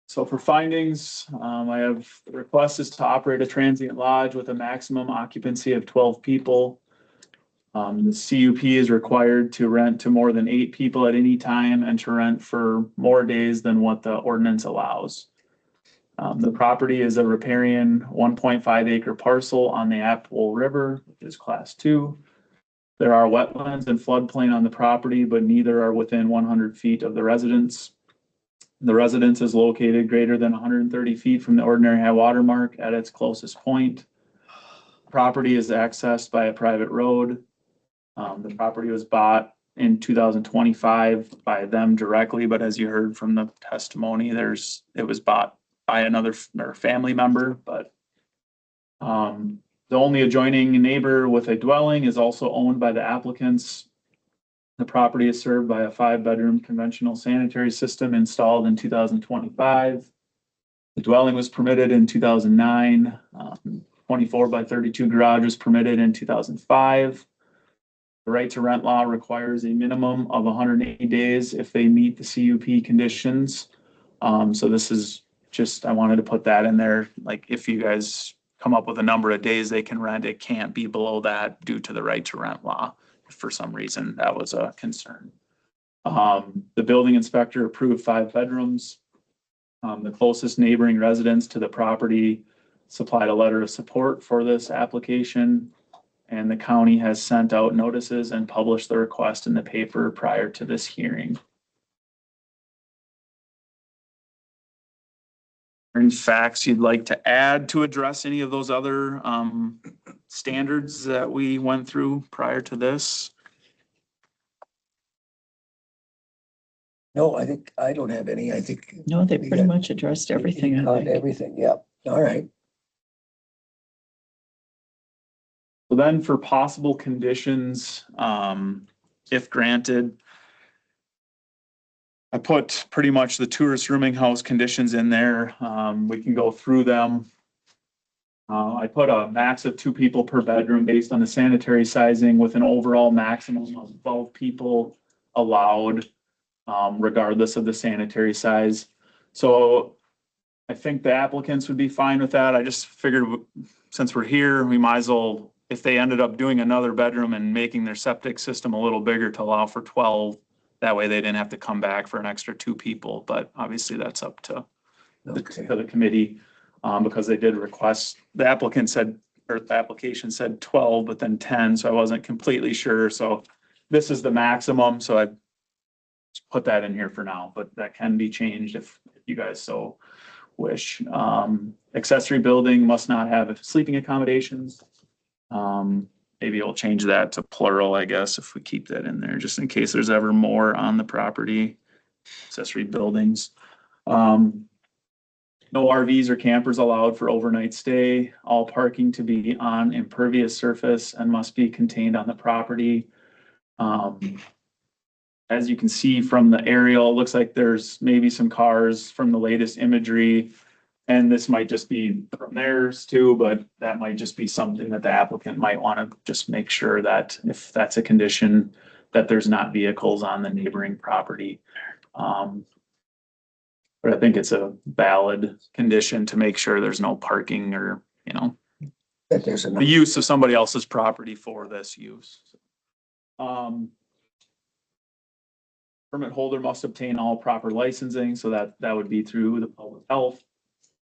So for findings, I have the request is to operate a transient lodge with a maximum occupancy of 12 people. The CUP is required to rent to more than 8 people at any time and to rent for more days than what the ordinance allows. The property is a riparian 1.5 acre parcel on the Apple River, which is class 2. There are wetlands and floodplain on the property, but neither are within 100 feet of the residence. The residence is located greater than 130 feet from the ordinary high water mark at its closest point. Property is accessed by a private road. The property was bought in 2025 by them directly, but as you heard from the testimony, it was bought by another or family member, but the only adjoining neighbor with a dwelling is also owned by the applicants. The property is served by a 5-bedroom conventional sanitary system installed in 2025. The dwelling was permitted in 2009. 24 by 32 garage was permitted in 2005. The right to rent law requires a minimum of 180 days if they meet the CUP conditions. So this is just, I wanted to put that in there. Like if you guys come up with a number of days they can rent, it can't be below that due to the right to rent law. If for some reason that was a concern. The building inspector approved 5 bedrooms. The closest neighboring residents to the property supplied a letter of support for this application, and the county has sent out notices and published the request in the paper prior to this hearing. Any facts you'd like to add to address any of those other standards that we went through prior to this? No, I think, I don't have any, I think. No, they we pretty got- much addressed everything, I Caught think. everything, yeah, all right. So then for possible conditions, if granted, I put pretty much the tourist rooming house conditions in there. We can go through them. I put a max of 2 people per bedroom based on the sanitary sizing with an overall maximum of 12 people allowed, regardless of the sanitary size. So I think the applicants would be fine with that. I just figured since we're here, we might as well, if they ended up doing another bedroom and making their septic system a little bigger to allow for 12, that way they didn't have to come back for an extra 2 people, but obviously that's up to Okay. the committee. Because they did request, the applicant said, or the application said 12, but then 10, so I wasn't completely sure. So this is the maximum, so I just put that in here for now, but that can be changed if you guys so wish. Accessory building must not have sleeping accommodations. Maybe we'll change that to plural, I guess, if we keep that in there, just in case there's ever more on the property. Accessory buildings. No RVs or campers allowed for overnight stay. All parking to be on impervious surface and must be contained on the property. As you can see from the aerial, it looks like there's maybe some cars from the latest imagery. And this might just be from theirs too, but that might just be something that the applicant might want to just make sure that if that's a condition, that there's not vehicles on the neighboring property. But I think it's a valid condition to make sure there's no parking or, you know, That there's the enough. use of somebody else's property for this use. Permit holder must obtain all proper licensing, so that would be through the public health.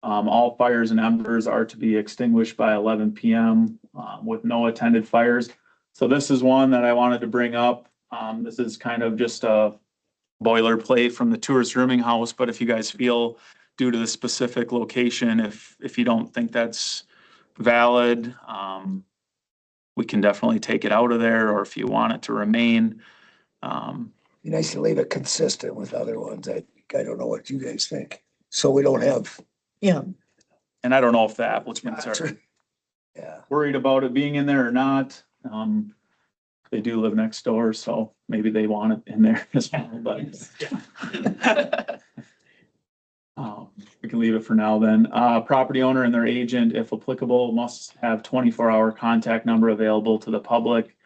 All fires and embers are to be extinguished by 11 PM with no attended fires. So this is one that I wanted to bring up. This is kind of just a boilerplate from the tourist rooming house, but if you guys feel due to the specific location, if you don't think that's valid, we can definitely take it out of there, or if you want it to remain. Be nice to leave it consistent with other ones. I don't know what you guys think. So we don't have. Yeah, And I don't know if the applicants are Yeah. worried about it being in there or not. They do live next door, so maybe they want it in there as well, but. We can leave it for now then. Property owner and their agent, if applicable, must have 24-hour contact number available to the public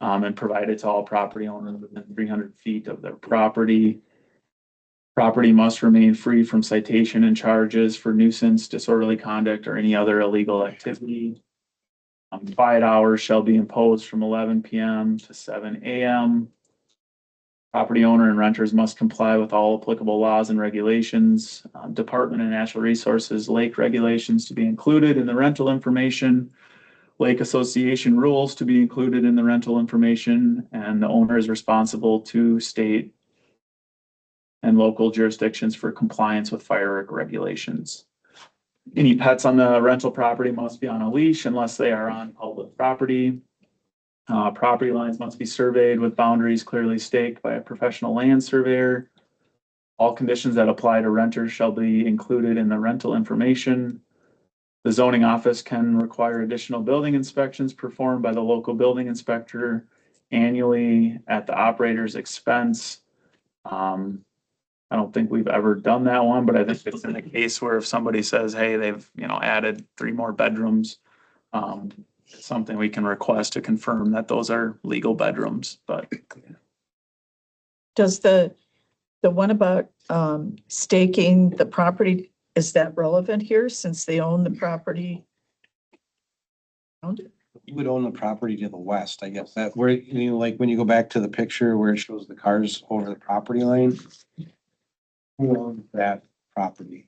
and provided to all property owners within 300 feet of their property. Property must remain free from citation and charges for nuisance, disorderly conduct, or any other illegal activity. Quiet hours shall be imposed from 11 PM to 7 AM. Property owner and renters must comply with all applicable laws and regulations. Department of Natural Resources lake regulations to be included in the rental information. Lake Association rules to be included in the rental information, and the owner is responsible to state and local jurisdictions for compliance with fire regulations. Any pets on the rental property must be on a leash unless they are on public property. Property lines must be surveyed with boundaries clearly staked by a professional land surveyor. All conditions that apply to renters shall be included in the rental information. The zoning office can require additional building inspections performed by the local building inspector annually at the operator's expense. I don't think we've ever done that one, but I think it's in a case where if somebody says, hey, they've, added 3 more bedrooms, it's something we can request to confirm that those are legal bedrooms, but. does the one about staking the property, is that relevant here since they own the property? You would own the property to the west, I guess, that where, like when you go back to the picture where it shows the cars over the property line. Who owns that property?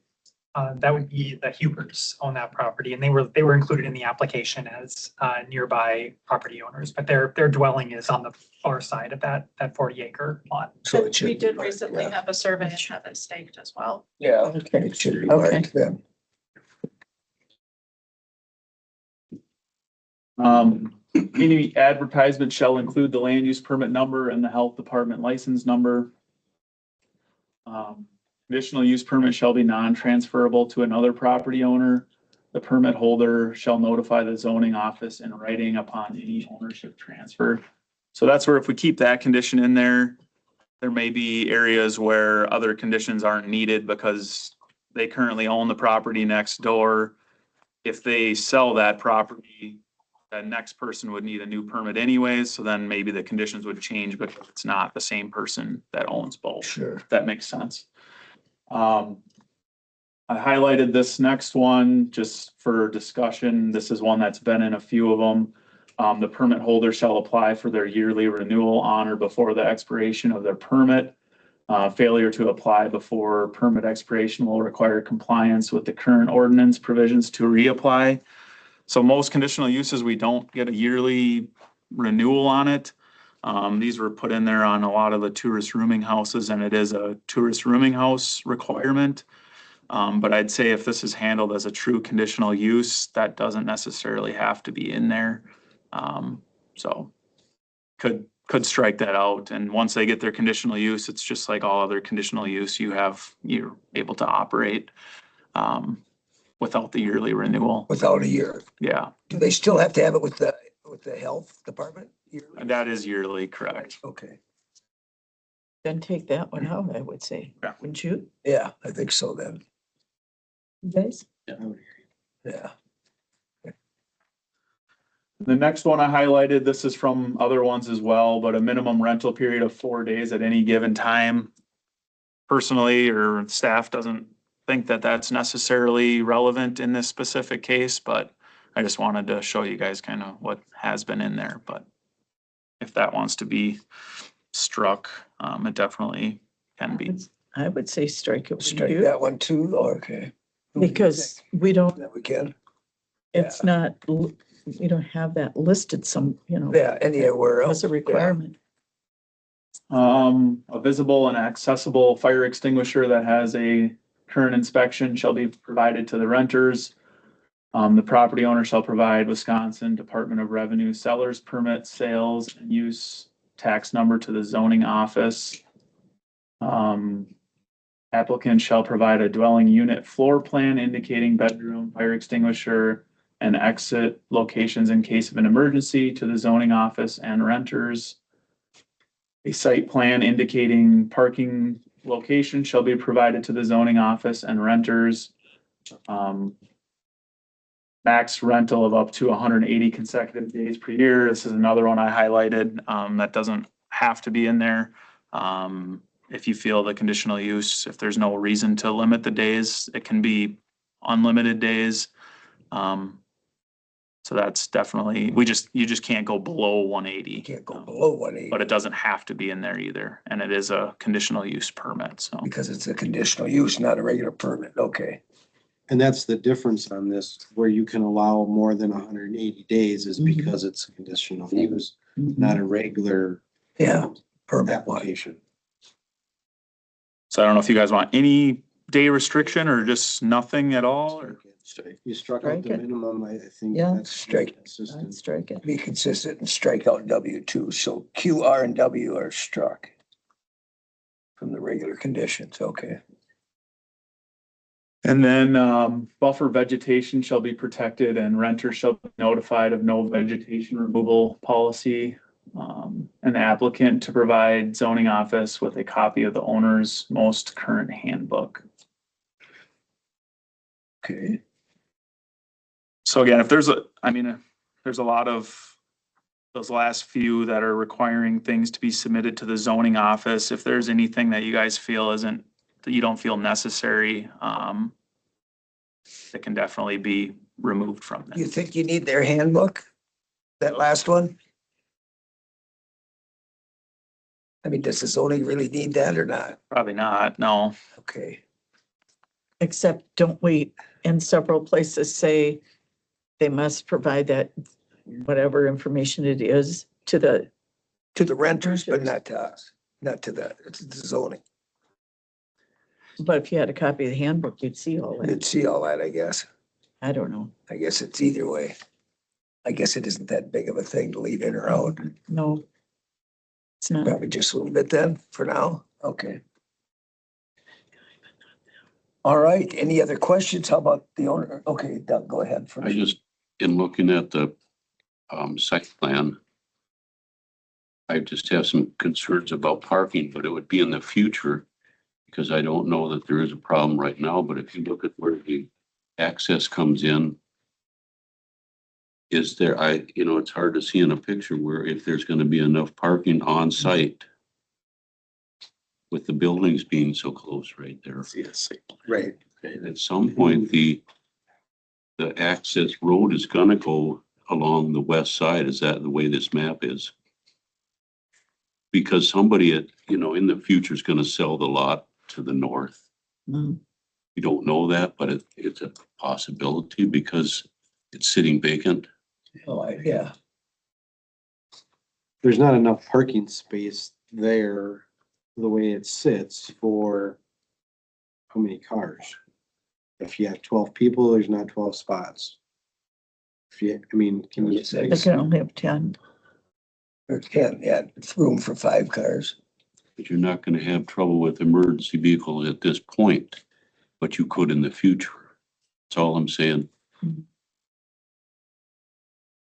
That would be the Hubers own that property, and they were included in the application as nearby property owners, but their dwelling is on the far side of that 40-acre lot. So it should. We did be marked, recently yeah. have a survey and have it staked as well. Yeah, Okay. it should be Okay. marked then. Any advertisement shall include the land use permit number and the health department license number. Conditional use permit shall be non-transferable to another property owner. The permit holder shall notify the zoning office in writing upon any ownership transfer. So that's where if we keep that condition in there, there may be areas where other conditions aren't needed because they currently own the property next door. If they sell that property, that next person would need a new permit anyways, so then maybe the conditions would change because it's not the same person that owns both. Sure. If that makes sense. On I highlighted this next one just for discussion. This is one that's been in a few of them. The permit holder shall apply for their yearly renewal on or before the expiration of their permit. Failure to apply before permit expiration will require compliance with the current ordinance provisions to reapply. So most conditional uses, we don't get a yearly renewal on it. These were put in there on a lot of the tourist rooming houses, and it is a tourist rooming house requirement. But I'd say if this is handled as a true conditional use, that doesn't necessarily have to be in there. So could strike that out. And once they get their conditional use, it's just like all other conditional use, you're able to operate without the yearly renewal. Without a year. Yeah, Do they still have to have it with the health department? yearly? that is yearly, correct. Okay, Then take that one out, I would say. Yeah. Wouldn't you? yeah, I think so then. You guys? Yeah. The next one I highlighted, this is from other ones as well, but a minimum rental period of 4 days at any given time. Personally, or staff doesn't think that that's necessarily relevant in this specific case, but I just wanted to show you guys kind of what has been in there, but if that wants to be struck, it definitely can be. I would say strike it. Strike Would you? that one too, okay. Because we don't, That we can, it's not, we don't have that listed yeah, anywhere else. as a requirement. A visible and accessible fire extinguisher that has a current inspection shall be provided to the renters. The property owner shall provide Wisconsin Department of Revenue seller's permit, sales and use tax number to the zoning office. Applicant shall provide a dwelling unit floor plan indicating bedroom, fire extinguisher, and exit locations in case of an emergency to the zoning office and renters. A site plan indicating parking location shall be provided to the zoning office and renters. Max rental of up to 180 consecutive days per year. This is another one I highlighted, that doesn't have to be in there. If you feel the conditional use, if there's no reason to limit the days, it can be unlimited days. So that's definitely, you just can't go below 180. Can't go below 180 But it doesn't have to be in there either, and it is a conditional use permit, so. because it's a conditional use, not a regular permit, okay. And that's the difference on this, where you can allow more than 180 days is Mhm. because it's a conditional use, not a regular Yeah, permit one. application. So I don't know if you guys want any day restriction or just nothing at all, or? You struck out Strike the it. minimum, I think. Yeah. that's Strike. I'd consistent. strike it. Be consistent and strike out W2, so Q, R, and W are struck from the regular conditions, okay. And then buffer vegetation shall be protected and renters shall be notified of no vegetation removal policy. An applicant to provide zoning office with a copy of the owner's most current handbook. Okay, So again, if there's there's a lot of those last few that are requiring things to be submitted to the zoning office. If there's anything that you guys feel that you don't feel necessary, it can definitely be removed from you this. think you need their handbook? That last one? I mean, does the zoning really need that or not? Probably not, no. Okay, Except don't we in several places say they must provide that whatever information it is to the, to the renters, but not to us, not to the zoning. but if you had a copy of the handbook, you'd see all that. You'd see all that, I guess. I don't know. I guess it's either way. I guess it isn't that big of a thing to leave in or out. No. It's not. Probably just a little bit then, for now, okay. All right, any other questions? How about the owner? Okay, Doug, go ahead. I just, in looking at the site plan, I just have some concerns about parking, but it would be in the future, because I don't know that there is a problem right now, but if you look at where the access comes in, is there, it's hard to see in a picture where if there's gonna be enough parking on site with the buildings being so close right there. Right. And at some point, the access road is gonna go along the west side. Is that the way this map is? Because somebody in the future is gonna sell the lot to the north. Mm. You don't know that, but it's a possibility because it's sitting vacant. Oh, yeah. There's not enough parking space there, the way it sits for how many cars? If you have 12 people, there's not 12 spots. If you, I mean, can you? They can only have 10. Or 10, yeah, it's room for 5 cars. But you're not gonna have trouble with emergency vehicles at this point, but you could in the future. That's all I'm saying.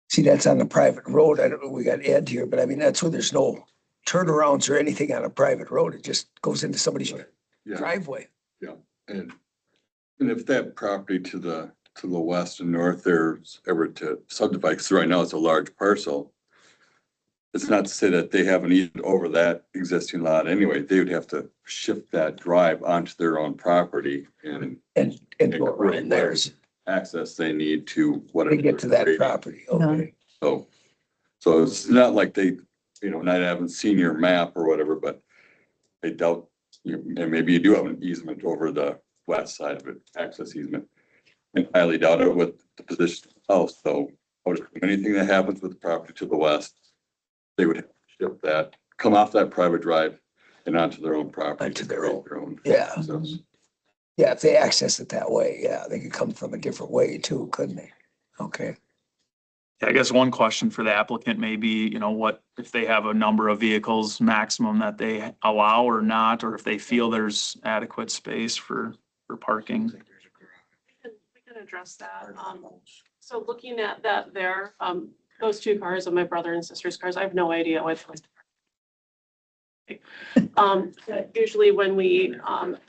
See, that's on a private road. I don't know, we got Ed here, but I mean, that's where there's no turnarounds or anything on a private road. It just goes into somebody's Yeah, driveway. and if that property to the west and north there's ever to subdivide, because right now it's a large parcel. It's not to say that they haven't eaten over that existing lot anyway. They would have to shift that drive onto their own property and And go around theirs access they need to whatever. to get to that property. Okay. So it's not like they, not haven't seen your map or whatever, but I doubt, and maybe you do have an easement over the west side of it, access easement. And highly doubt it with the position of the house, so anything that happens with the property to the west, they would have to ship that, come off that private drive and onto their own property. Onto to their create own. Yeah. access. Yeah, if they access it that way, yeah, they could come from a different way too, couldn't they? Okay. I guess one question for the applicant may be, what if they have a number of vehicles maximum that they allow or not, or if they feel there's adequate space for parking? We can address that. So looking at that there, those 2 cars are my brother and sister's cars. I have no idea what. Usually when we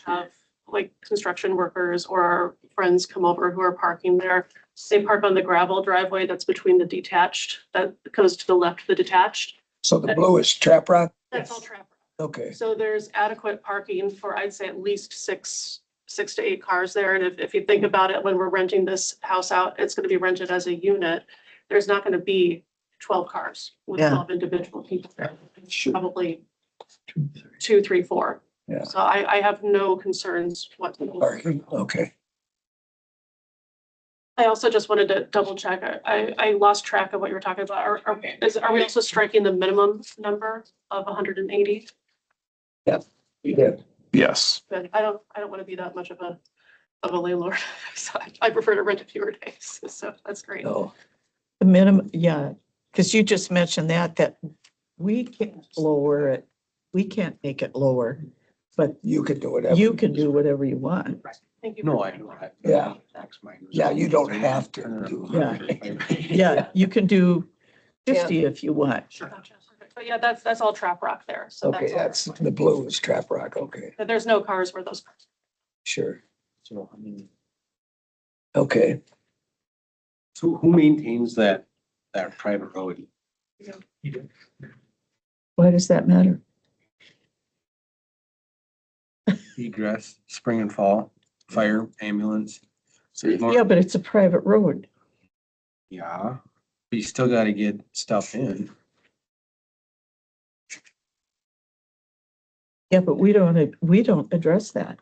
have like construction workers or our friends come over who are parking there, they park on the gravel driveway that's between the detached, that goes to the left of the detached. So the blue is Trap Rock? That's all traffic. Okay. So there's adequate parking for, I'd say, at least six to 8 cars there. And if you think about it, when we're renting this house out, it's going to be rented as a unit. There's not going to be 12 cars with Yeah. 12 individual people there. Sure. Probably 2, 3, 4. Yeah. So I have no concerns whatsoever. Parking, okay. I also just wanted to double check. I lost track of what you were talking about. Are we also striking the minimum number of 180? Yeah. Yes. But I don't want to be that much of a landlord. So I prefer to rent a fewer days. So that's great. No, The minimum, yeah, because you just mentioned that we can't lower it. We can't make it lower, but you can do whatever. you can do whatever you want. Thank you. No, for I that. know. Yeah. Yeah, you don't have to do. Yeah. Yeah, you can do 50 if you want. Gotcha. Perfect. But yeah, that's all trap rock there. So Okay, that's all. that's, the blue is Trap Rock, okay, But there's no cars where those. sure, So, I mean, okay. so who maintains that private road? You do. Why does that matter? Egress, spring and fall, fire, ambulance. So there's more- Yeah, but it's a private road. Yeah, but you still gotta get stuff in. Yeah, but we don't address that.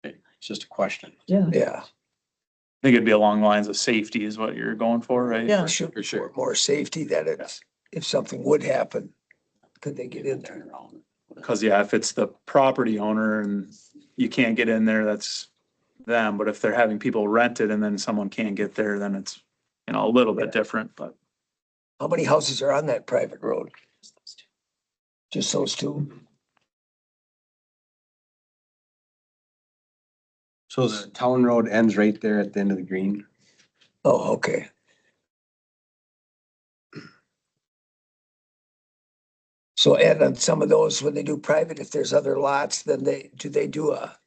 It's just a question. Yeah. Yeah, I think it'd be along the lines of safety is what you're going for, right? Yeah. sure, for more safety that it's, if something would happen, could they get in there? Cause yeah, if it's the property owner and you can't get in there, that's them. But if they're having people rent it and then someone can't get there, then it's, a little bit different, but. How many houses are on that private road? Just those 2? So the town road ends right there at the end of the green. Oh, okay. So Ed, on some of those, when they do private, if there's other lots, then they do a,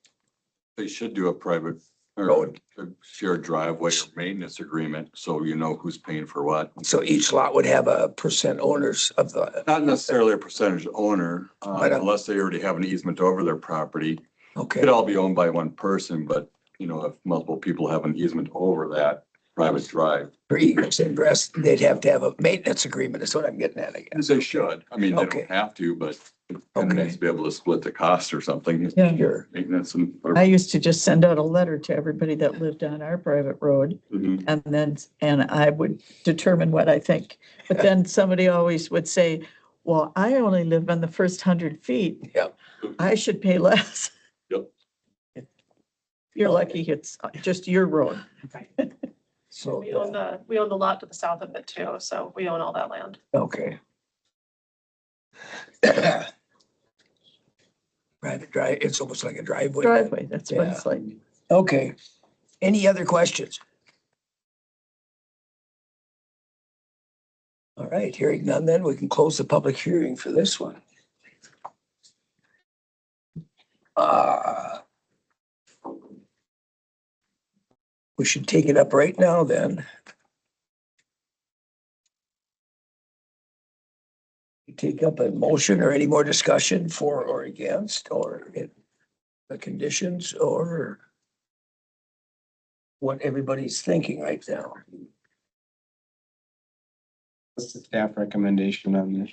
They should do a private or Road. a shared driveway or maintenance agreement, so you know who's paying for what. so each lot would have a percent owners of the, Not necessarily a percentage owner, Why not? unless they already have an easement over their property. Okay, Could all be owned by one person, but if multiple people have an easement over that private drive, for egress and ingress, they'd have to have a maintenance agreement, is what I'm getting at, I guess. as they should. I mean, they Okay. don't have to, but kind of Okay. nice to be able to split the cost or something. Yeah. Sure. Maintenance and I whatever. used to just send out a letter to everybody that lived on our private road Mhm. and I would determine what I think. But then somebody always would say, well, I only live on the first 100 feet. Yep. I should pay less. Yep. You're lucky it's just your road. So, We own the lot to the south of it too, so we own all that land. okay. Private drive, it's almost like a driveway. Driveway, that's what it's like. Okay. Any other questions? All right, hearing none, then we can close the public hearing for this one. We should take it up right now then. Take up a motion or any more discussion for or against, or the conditions, or what everybody's thinking right now. What's the staff recommendation on this?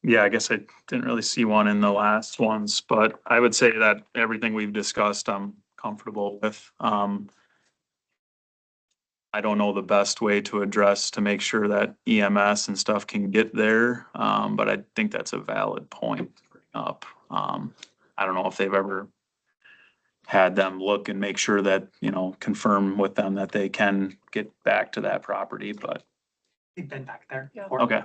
Yeah, I guess I didn't really see one in the last ones, but I would say that everything we've discussed, I'm comfortable with. I don't know the best way to address to make sure that EMS and stuff can get there, but I think that's a valid point to bring up. I don't know if they've ever had them look and make sure that, confirm with them that they can get back to that property, but, They've been back there. Yeah. before. okay.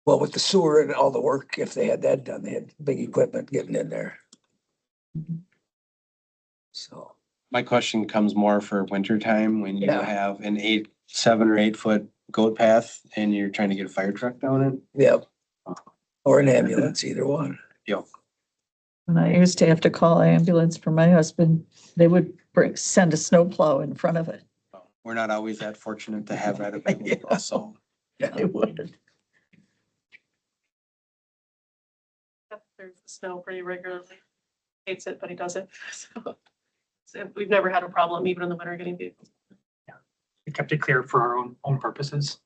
Well, with the sewer and all the work, if they had that done, they had big equipment getting in there. So, My question comes more for winter time when you Yeah. have an 7 or 8 foot goat path and you're trying to get a fire truck down it. yeah. Or an ambulance, either one. When I used to have to call ambulance for my husband, they would send a snowplow in front of it. We're not always that fortunate to have that available, so. Yeah. They would. There's snow pretty regularly. Hates it, but he does it. So we've never had a problem even in the winter getting vehicles. We kept it clear for our own purposes.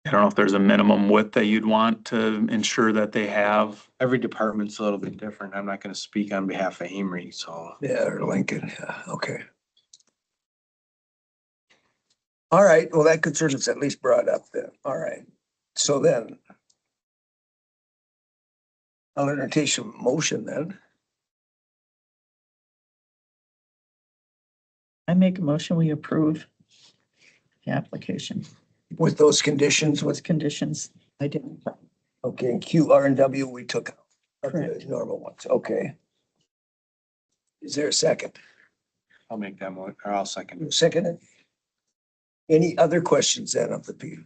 I don't know if there's a minimum width that you'd want to ensure that they have. Every department's a little bit different. I'm not gonna speak on behalf of Amory, so. Yeah, or Lincoln, yeah, okay. All right, well, that concern is at least brought up then, all right. So then I'll entertain a motion then. I make a motion, we approve the application With those conditions, with, with conditions identified. okay, and Q, R, and W, we took out of the Correct. normal ones, okay. Is there a second? I'll make that one, or I'll second You it. second it? Any other questions then of the people?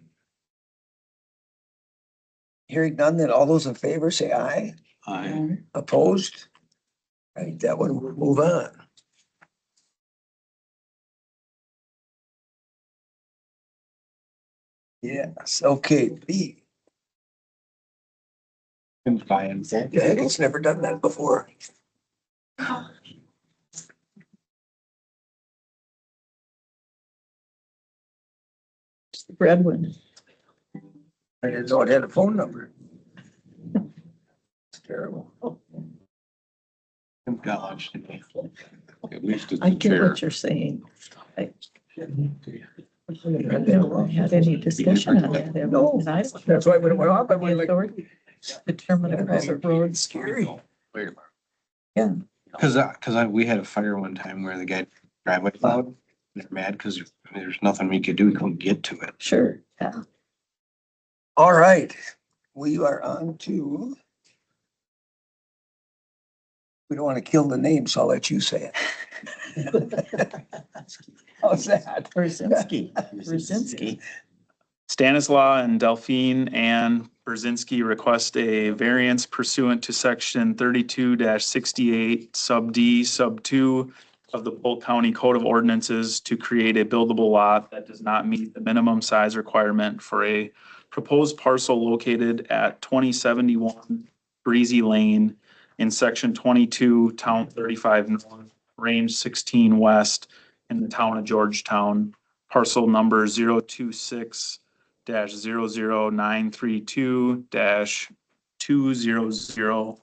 Hearing none, then all those in favor say aye. Opposed? Right, that one will move on. Yes, okay, B. Buy and sell. Yeah, it's never done that before. It's the breadwinner. I didn't know it had a phone number. It's terrible. Got lunch today. At least it's I a get chair. what you're saying. I never had any discussion on that. No, And I- that's why when it went off, I went like, Authority to determine a private road. scary. Wait a Yeah, Cause we had a fire one time where the guy driveway plowed. They're mad cause there's nothing we could do. We couldn't get to it. sure. Yeah. All right, we are on to. We don't want to kill the name, so I'll let you say it. How's that? Brzezinski. Stanislaw and Delphine and Brzezinski request a variance pursuant to section 32-68 sub D sub 2 of the Polk County Code of Ordinances to create a buildable lot that does not meet the minimum size requirement for a proposed parcel located at 2071 Breezy Lane in section 22, town 35 north, range 16 west in the town of Georgetown, parcel number 026-00932-2000.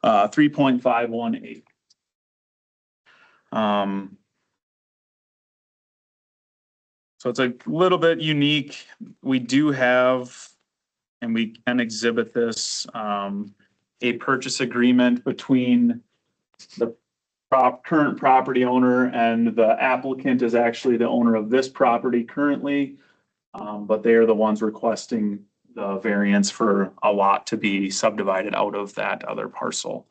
3.518. So it's a little bit unique. We do have, and we can exhibit this, a purchase agreement between the current property owner, and the applicant is actually the owner of this property currently. But they are the ones requesting the variance for a lot to be subdivided out of that other parcel.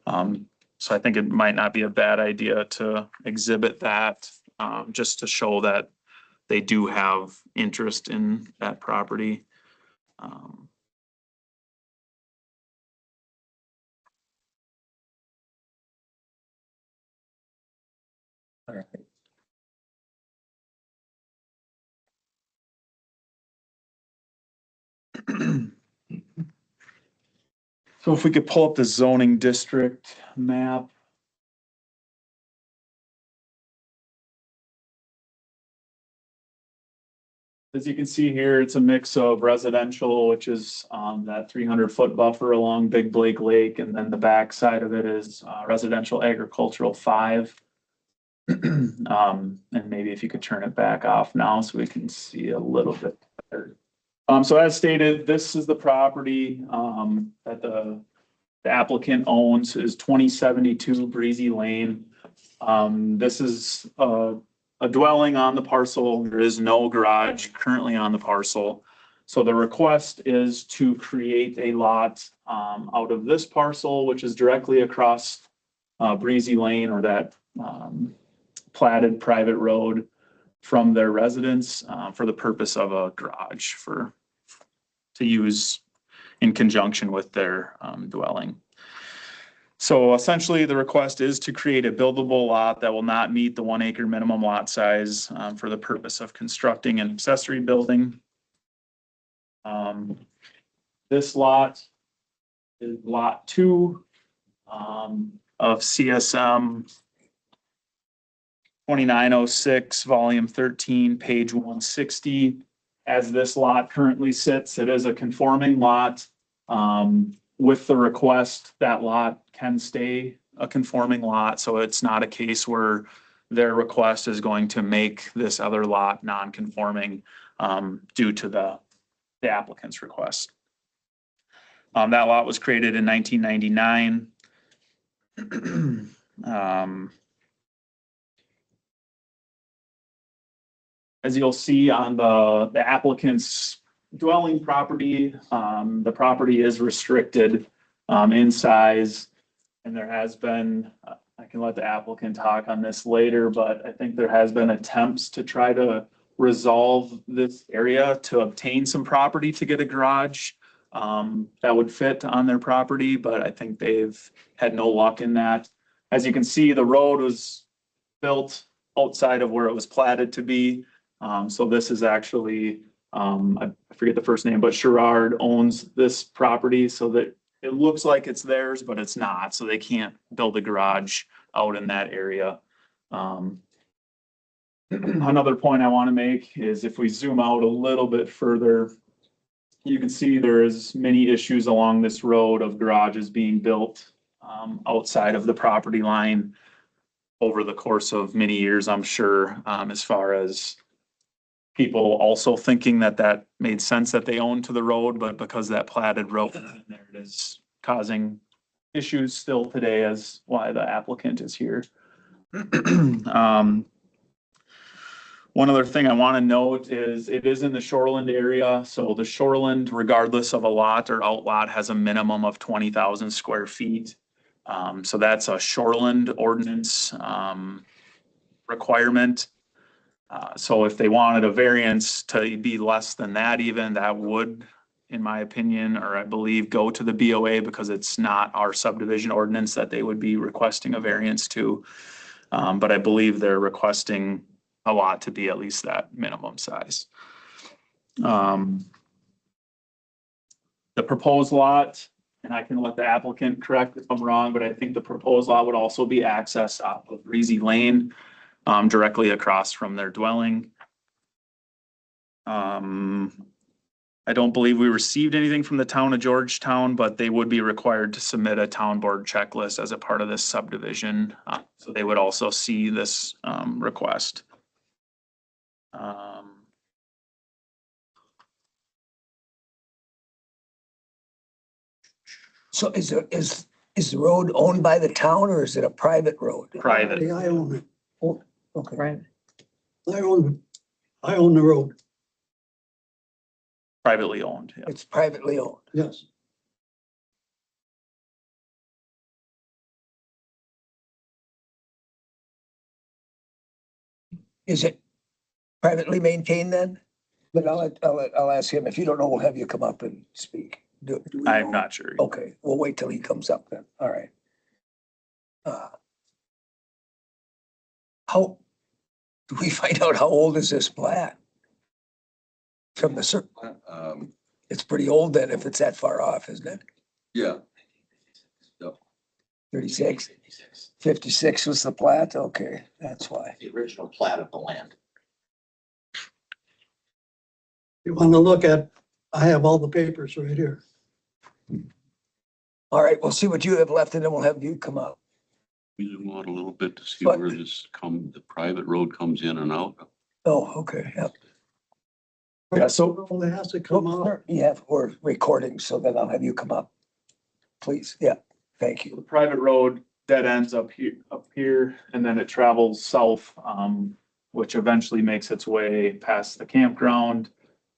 So I think it might not be a bad idea to exhibit that, just to show that they do have interest in that property. All right. So if we could pull up the zoning district map. As you can see here, it's a mix of residential, which is that 300-foot buffer along Big Blake Lake, and then the back side of it is residential agricultural 5. And maybe if you could turn it back off now so we can see a little bit better. So as stated, this is the property that the applicant owns, is 2072 Breezy Lane. This is a dwelling on the parcel. There is no garage currently on the parcel. So the request is to create a lot out of this parcel, which is directly across Breezy Lane, or that platted private road from their residence, for the purpose of a garage to use in conjunction with their dwelling. So essentially, the request is to create a buildable lot that will not meet the 1 acre minimum lot size for the purpose of constructing an accessory building. This lot is lot 2 of CSM 2906, volume 13, page 160. As this lot currently sits, it is a conforming lot. With the request, that lot can stay a conforming lot, so it's not a case where their request is going to make this other lot non-conforming due to the applicant's request. That lot was created in 1999. As you'll see on the applicant's dwelling property, the property is restricted in size. And there has been, I can let the applicant talk on this later, but I think there has been attempts to try to resolve this area to obtain some property to get a garage that would fit on their property, but I think they've had no luck in that. As you can see, the road was built outside of where it was platted to be. So this is actually, I forget the first name, but Sherrard owns this property, so that it looks like it's theirs, but it's not. So they can't build a garage out in that area. Another point I want to make is if we zoom out a little bit further, you can see there is many issues along this road of garages being built outside of the property line over the course of many years, I'm sure, as far as people also thinking that made sense that they own to the road, but because that platted road, there it is causing issues still today, as why the applicant is here. One other thing I want to note is it is in the shoreland area. So the shoreland, regardless of a lot or outlot, has a minimum of 20,000 square feet. So that's a shoreland ordinance requirement. So if they wanted a variance to be less than that, even that would in my opinion, or I believe, go to the BOA because it's not our subdivision ordinance that they would be requesting a variance to. But I believe they're requesting a lot to be at least that minimum size. The proposed lot, and I can let the applicant correct if I'm wrong, but I think the proposed lot would also be accessed off of Breezy Lane, directly across from their dwelling. I don't believe we received anything from the town of Georgetown, but they would be required to submit a town board checklist as a part of this subdivision. So they would also see this, request. So is the road owned by the town or is it a private road? Private. I own it. Okay. Right. I own the road, Privately owned, yeah. It's privately owned. yes. Is it privately maintained then? But I'll ask him. If you don't know, we'll have you come up and speak. Do we I'm know? not sure. Okay, we'll wait till he comes up then. All right. How, do we find out how old is this plat? From the, it's pretty old then if it's that far off, isn't it? Yeah. 36? 56 was the plat? Okay, that's why. The original plat of the land. You want to look at, I have all the papers right here. All right, we'll see what you have left and then we'll have you come up. We zoom out a little bit to see But- where the private road comes in and out. Oh, okay, yeah. Yeah, so Well, it has to come out. Yeah, we're recording, so then I'll have you come up. Please, yeah, thank the you. private road dead ends up here, and then it travels south, which eventually makes its way past the campground.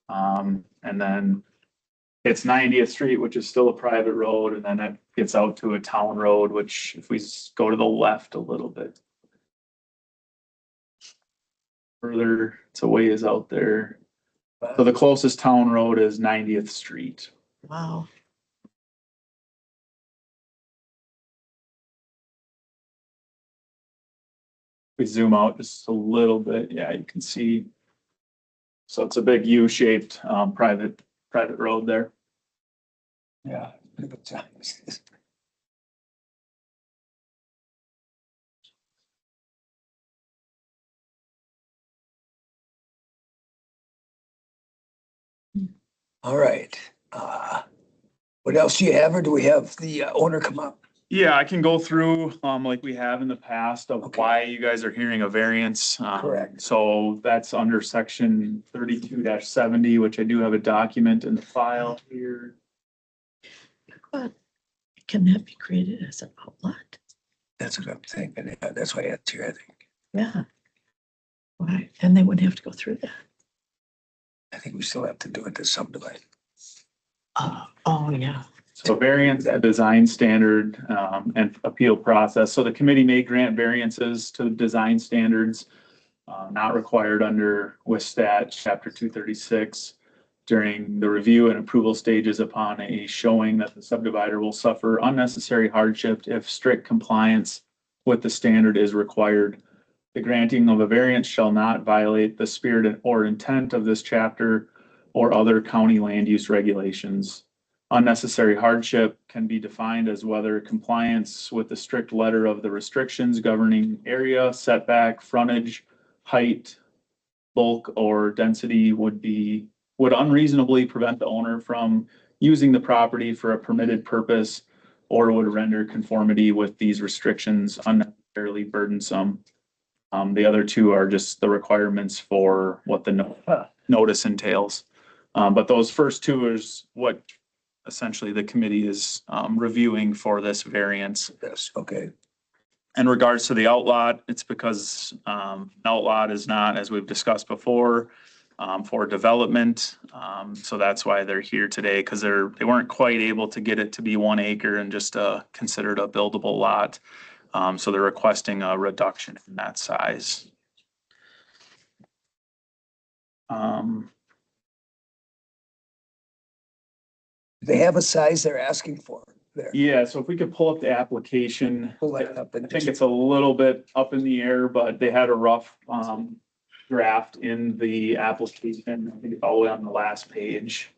And then it's 90th Street, which is still a private road, and then it gets out to a town road, which if we go to the left a little bit further, it's a ways out there. So the closest town road is 90th Street. Wow. We zoom out just a little bit, yeah, you can see. So it's a big U-shaped, private road there. Yeah. All right, what else do you have, or do we have the owner come up? Yeah, I can go through, like we have in the past of Okay. why you guys are hearing a variance. Correct. So that's under section 32-70, which I do have a document in the file here. But can that be created as an outlet? That's what I'm thinking, yeah, that's why it's here, I think. Yeah. Right, and they wouldn't have to go through that. I think we still have to do it to subdivide. Oh, yeah. So variance, a design standard, and appeal process. So the committee may grant variances to design standards, not required under WSStat chapter 236 during the review and approval stages upon a showing that the subdivider will suffer unnecessary hardship if strict compliance with the standard is required. The granting of a variance shall not violate the spirit or intent of this chapter or other county land use regulations. Unnecessary hardship can be defined as whether compliance with the strict letter of the restrictions governing area, setback, frontage, height, bulk, or density would unreasonably prevent the owner from using the property for a permitted purpose or would render conformity with these restrictions unnecessarily burdensome. The other two are just the requirements for what the notice entails. But those first two is what essentially the committee is reviewing for this variance. Yes, okay. In regards to the outlot, it's because outlot is not, as we've discussed before, for development. So that's why they're here today, because they weren't quite able to get it to be 1 acre and just considered a buildable lot. So they're requesting a reduction in that size. They have a size they're asking for there. Yeah, so if we could pull up the application, Pull that up I and think just, it's a little bit up in the air, but they had a rough draft in the application. I think it's all the way on the last page.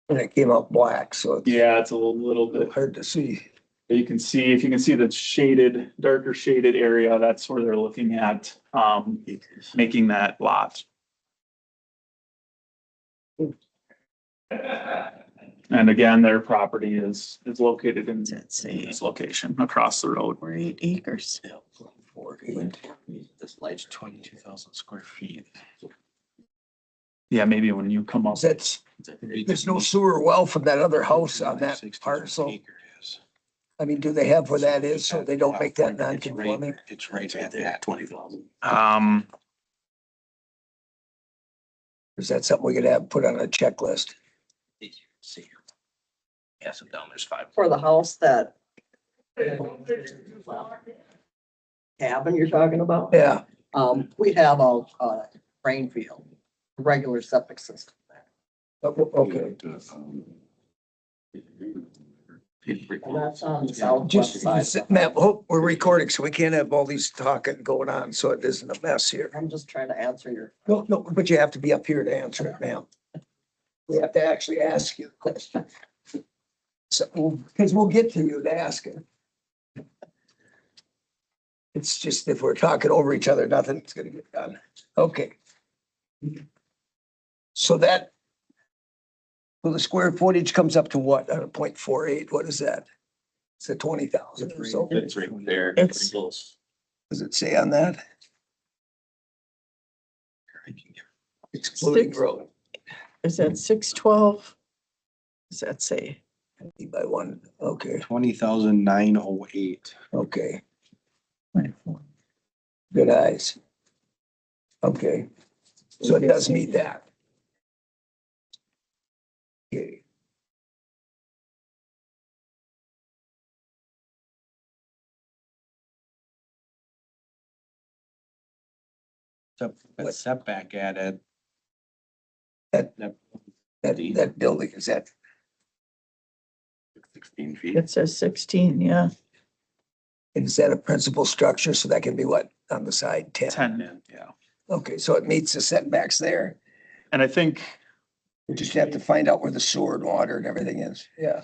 and it came out black, so it's Yeah, it's a little bit, hard to see. you can see, if you can see the shaded, darker shaded area, that's where they're looking at making that lot. And again, their property is located in Let's see, this location across the road. we're 8 acres. This light's 22,000 square feet. Yeah, maybe when you come up. That's, there's no sewer well from that other house on that parcel. I mean, do they have where that is, so they don't make that non-conforming? It's right at that 20,000. Is that something we could have put on a checklist? See. Yeah, so down there's 5. For the house that cabin you're talking about, Yeah, we have a drain field, a regular septic system there. okay. And that's on the Just, southwest side. Matt, we're recording, so we can't have all these talking going on, so it isn't a mess here. I'm just trying to answer your. No, but you have to be up here to answer it, ma'am. We have to actually ask you the question. So, because we'll get to you to ask it. It's just if we're talking over each other, nothing's gonna get done. Okay. So that, well, the square footage comes up to what, 0.48, what is that? It's a 20,000 or so. It's right there. It's- Pretty close. Does it say on that? Excluding Six. road, Is that 612? Does that say? by one, okay, 20,908. okay, good eyes. Okay, so it does meet that. Okay, So that setback added. That- that building is at 16 feet. It says 16, yeah. is that a principal structure? So that can be what, on the side, 10? 10, yeah. Okay, so it meets the setbacks there. And I think, We just have to find out where the sewer and water and everything is. Yeah,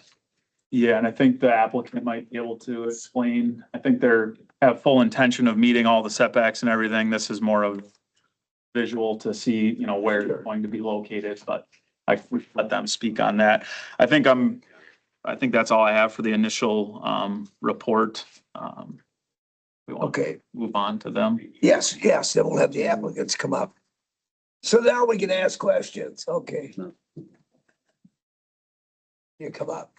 yeah, and I think the applicant might be able to explain, I think they're, have full intention of meeting all the setbacks and everything. This is more of visual to see, you know, where they're going to be located, but I let them speak on that. I think that's all I have for the initial report. We want to okay. move on to them. Yes, then we'll have the applicants come up. So now we can ask questions, okay. You come up.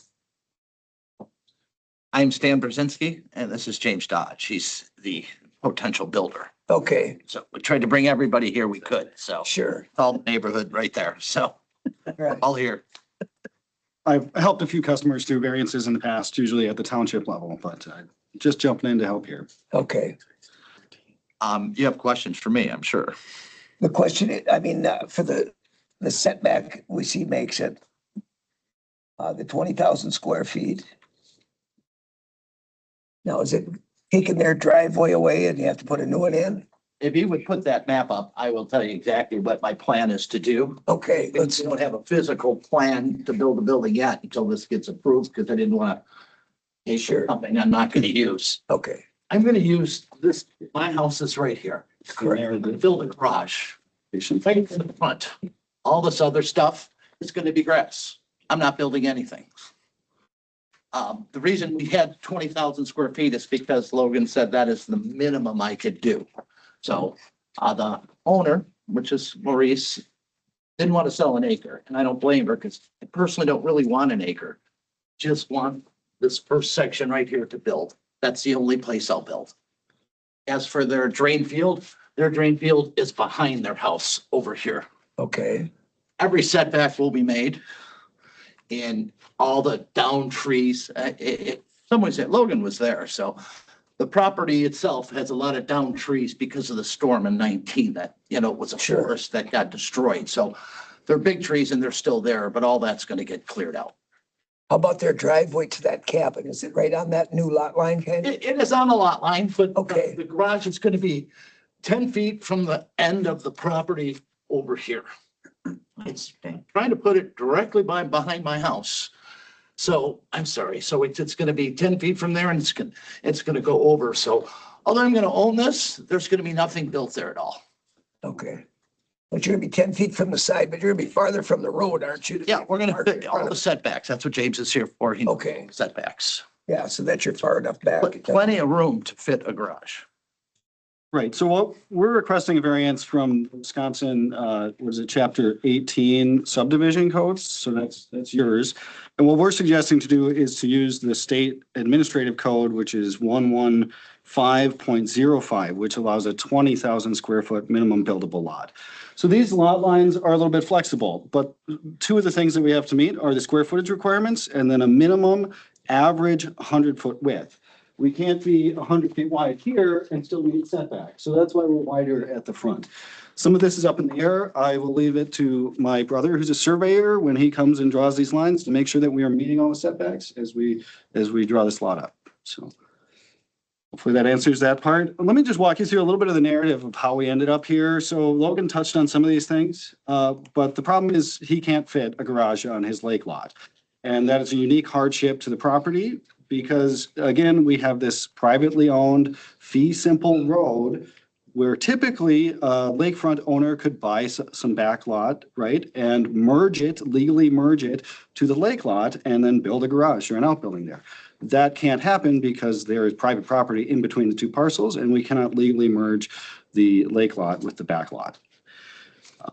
I'm Stan Brzezinski, and this is James Dodge. He's the potential builder. Okay, So we tried to bring everybody here we could, so sure. all the neighborhood right there, so Right. all here. I've helped a few customers do variances in the past, usually at the township level, but just jumping in to help here. Okay. You have questions for me, I'm sure. The question, I mean, for the setback, we see makes it the 20,000 square feet. Now, is it taking their driveway away and you have to put a new one in? If you would put that map up, I will tell you exactly what my plan is to do. Okay, We don't have a physical plan to build a building yet until this gets approved, because I didn't want to pay Sure. for something I'm not going to use. okay, I'm going to use this, my house is right here. correct. I'm going to build a garage. Right in the front. All this other stuff is going to be grass. I'm not building anything. The reason we had 20,000 square feet is because Logan said that is the minimum I could do. So, the owner, which is Maurice, didn't want to sell an acre, and I don't blame her, because I personally don't really want an acre. Just want this first section right here to build. That's the only place I'll build. As for their drain field is behind their house over here. Okay, Every setback will be made. And all the down trees, someone said Logan was there, so the property itself has a lot of down trees because of the storm in 19 that, you know, it was a Sure. forest that got destroyed. So they're big trees and they're still there, but all that's gonna get cleared out. How about their driveway to that cabin? Is it right on that new lot line kind of? It is on the lot line, but Okay. the garage is gonna be 10 feet from the end of the property over here. It's trying to put it directly behind my house. So I'm sorry. So it's gonna be 10 feet from there and it's gonna go over. So although I'm gonna own this, there's gonna be nothing built there at all. Okay. But you're gonna be 10 feet from the side, but you're gonna be farther from the road, aren't you? Yeah, we're gonna fit all the setbacks. That's what James is here for. He knows Okay. setbacks. Yeah, so that you're far enough back. Plenty of room to fit a garage. Right, so what we're requesting a variance from Wisconsin, what is it, chapter 18 subdivision codes, so that's yours. And what we're suggesting to do is to use the state administrative code, which is 115.05, which allows a 20,000 square foot minimum buildable lot. So these lot lines are a little bit flexible, but two of the things that we have to meet are the square footage requirements and then a minimum average 100-foot width. We can't be 100 feet wide here and still meet setback. So that's why we're wider at the front. Some of this is up in the air. I will leave it to my brother, who's a surveyor, when he comes and draws these lines to make sure that we are meeting all the setbacks as we draw this lot up. So hopefully that answers that part. Let me just walk you through a little bit of the narrative of how we ended up here. So Logan touched on some of these things, but the problem is he can't fit a garage on his lake lot. And that is a unique hardship to the property because, again, we have this privately owned fee simple road where typically a lakefront owner could buy some back lot, right? And legally merge it to the lake lot and then build a garage or an outbuilding there. That can't happen because there is private property in between the two parcels and we cannot legally merge the lake lot with the back lot.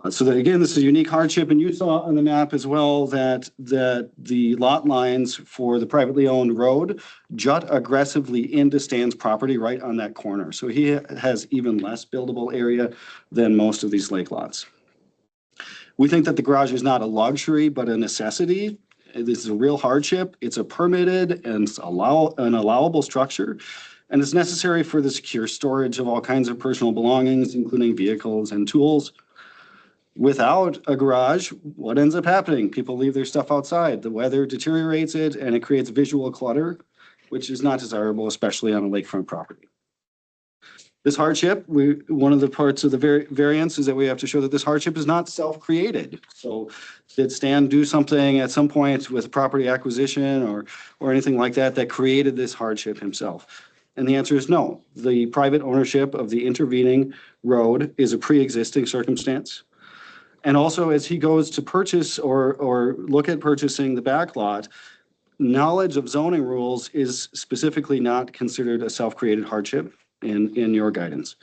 So that, again, this is a unique hardship, and you saw on the map as well that the lot lines for the privately owned road jut aggressively into Stan's property right on that corner. So he has even less buildable area than most of these lake lots. We think that the garage is not a luxury, but a necessity. This is a real hardship. It's a permitted and an allowable structure, and it's necessary for the secure storage of all kinds of personal belongings, including vehicles and tools. Without a garage, what ends up happening? People leave their stuff outside. The weather deteriorates it and it creates visual clutter, which is not desirable, especially on a lakefront property. This hardship, one of the parts of the variance is that we have to show that this hardship is not self-created. So did Stan do something at some point with property acquisition or anything like that created this hardship himself? And the answer is no. The private ownership of the intervening road is a pre-existing circumstance. And also, as he goes to purchase or look at purchasing the back lot, knowledge of zoning rules is specifically not considered a self-created hardship in your guidance.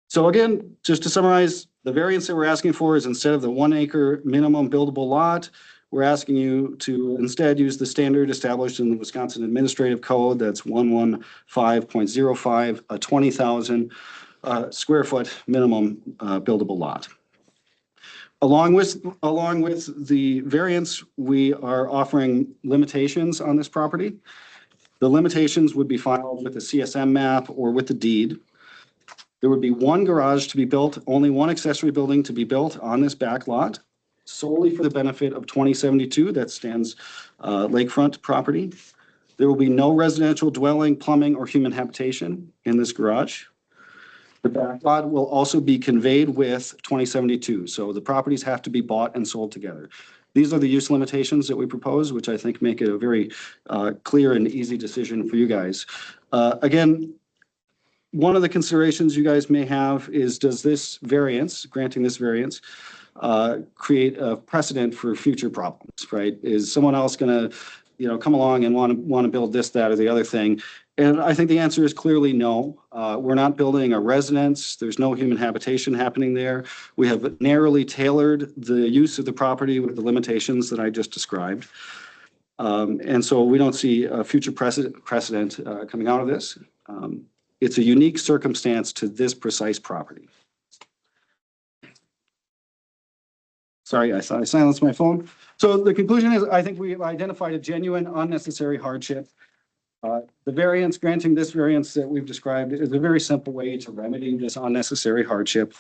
So again, just to summarize, the variance that we're asking for is instead of the 1 acre minimum buildable lot, we're asking you to instead use the standard established in the Wisconsin Administrative Code, that's 115.05, a 20,000 square foot minimum buildable lot. Along with the variance, we are offering limitations on this property. The limitations would be filed with the CSM map or with the deed. There would be one garage to be built, only one accessory building to be built on this back lot, solely for the benefit of 2072, that stands lakefront property. There will be no residential dwelling, plumbing, or human habitation in this garage. The back lot will also be conveyed with 2072, so the properties have to be bought and sold together. These are the use limitations that we propose, which I think make it a very clear and easy decision for you guys. Again, one of the considerations you guys may have is, does this variance, granting this variance, create a precedent for future problems, right? Is someone else going to, come along and want to build this, that, or the other thing? And I think the answer is clearly no. We're not building a residence. There's no human habitation happening there. We have narrowly tailored the use of the property with the limitations that I just described. And so we don't see a future precedent coming out of this. It's a unique circumstance to this precise property. Sorry, I thought I silenced my phone. So the conclusion is, I think we've identified a genuine unnecessary hardship. The variance, granting this variance that we've described, is a very simple way to remedy this unnecessary hardship.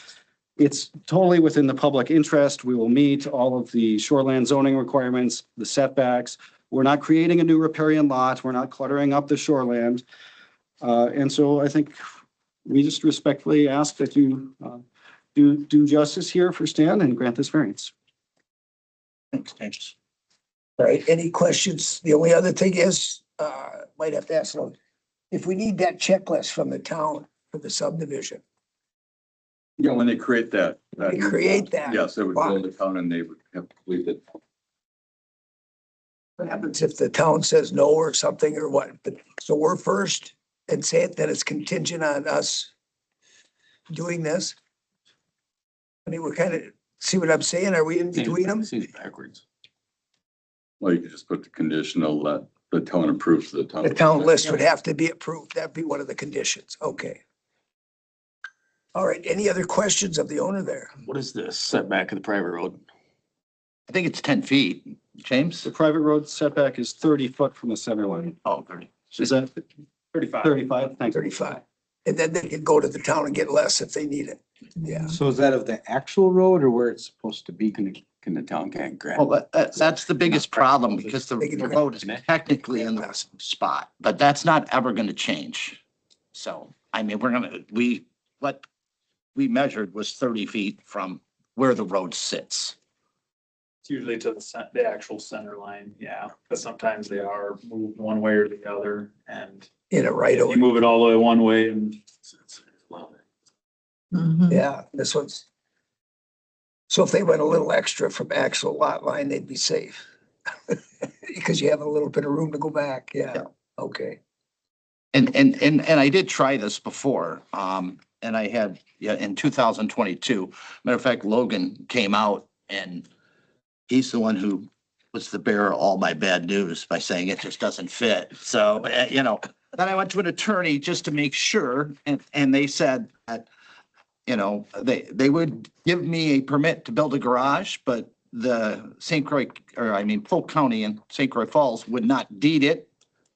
it's totally within the public interest. We will meet all of the shoreland zoning requirements, the setbacks. We're not creating a new riparian lot. We're not cluttering up the shoreland. And so I think we just respectfully ask that you do justice here for Stan and grant this variance. Thanks. All right, any questions? The only other thing is, might have to ask, if we need that checklist from the town for the subdivision, Yeah, when they create that. they create that. Yes, it would go to the town and they would have completed. What happens if the town says no or something or what? But, so we're first and say it, that it's contingent on us doing this? I mean, we're kind of, see what I'm saying? Are we in between them? Seems backwards. Well, you could just put the conditional that the town approves the town. The town list would have to be approved. That'd be one of the conditions. Okay. All right, any other questions of the owner there? What is this setback of the private road? I think it's 10 feet. James? The private road setback is 30 foot from the center line. Oh, 30. Is that 35. 35? Thanks. 35. And then they can go to the town and get less if they need it. Yeah. So is that of the actual road or where it's supposed to be? Can the town can't grant? Well, that's the biggest problem because the road is technically in the spot, but that's not ever going to change. So, I mean, what we measured was 30 feet from where the road sits. It's usually to the actual center line, yeah, but sometimes they are moved one way or the other, and In a right you away. move it all the way one way and Mhm. Yeah, this one's. So if they went a little extra from actual lot line, they'd be safe. Because you have a little bit of room to go back. Yeah, okay. And I did try this before, and I had, in 2022, matter of fact, Logan came out and he's the one who was the bearer of all my bad news by saying it just doesn't fit. So, then I went to an attorney just to make sure, and they said that, they would give me a permit to build a garage, but the Polk County and St. Croix Falls would not deed it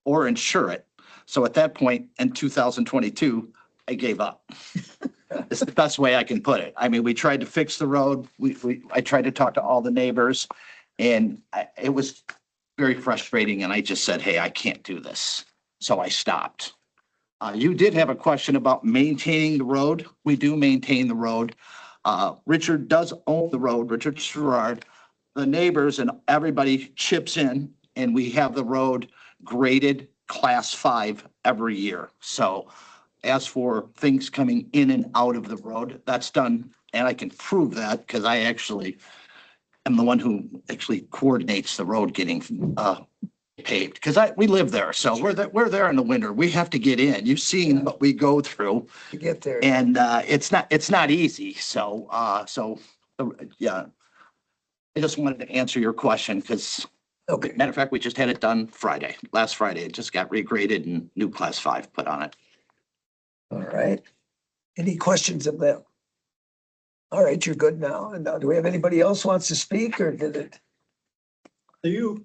or insure it. So at that point in 2022, I gave up. It's the best way I can put it. I mean, we tried to fix the road. I tried to talk to all the neighbors and it was very frustrating. And I just said, hey, I can't do this. So I stopped. You did have a question about maintaining the road. We do maintain the road. Richard does own the road, Richard Sherrard. The neighbors and everybody chips in and we have the road graded class 5 every year. So as for things coming in and out of the road, that's done. And I can prove that because I actually am the one who actually coordinates the road getting paved because we live there. So we're there in the winter. We have to get in. You've seen what we go through. To get there. And it's not easy. So yeah. I just wanted to answer your question because Okay. matter of fact, we just had it done last Friday. It just got regraded and new class 5 put on it. All right. Any questions of them? All right, you're good now. And now, do we have anybody else wants to speak or did it? You,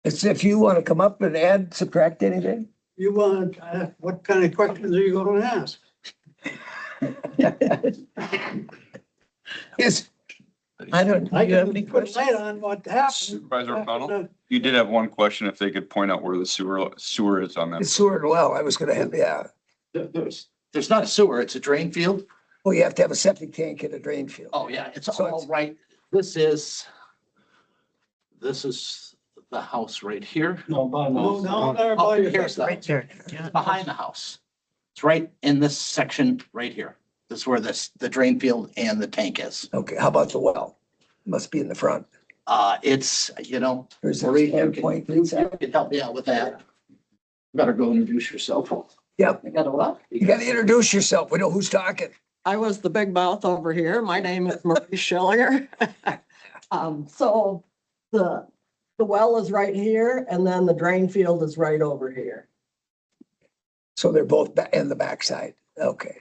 It's if you want to come up and add, subtract anything? you want, what kind of questions are you going to ask? Yes. I don't, do I you have can any put questions? light on what happened. Supervisor O'Connell? You did have one question, if they could point out where the sewer is on that. It's sewer and well, I was gonna have, yeah. There's not a sewer, it's a drain field. Well, you have to have a septic tank and a drain field. Oh, yeah, it's So all right. This is the house right here. No, there by your. Here's the, Right there. Yeah. behind the house. It's right in this section right here. This is where the drain field and the tank is. Okay, how about the well? Must be in the front. It's, Or is Marie, it you can help me out with that. Better go introduce yourself. Yep, You got a what? you gotta introduce yourself. We know who's talking. I was the big mouth over here. My name is Marie Schillinger. So the well is right here and then the drain field is right over here. So they're both in the backside. Okay,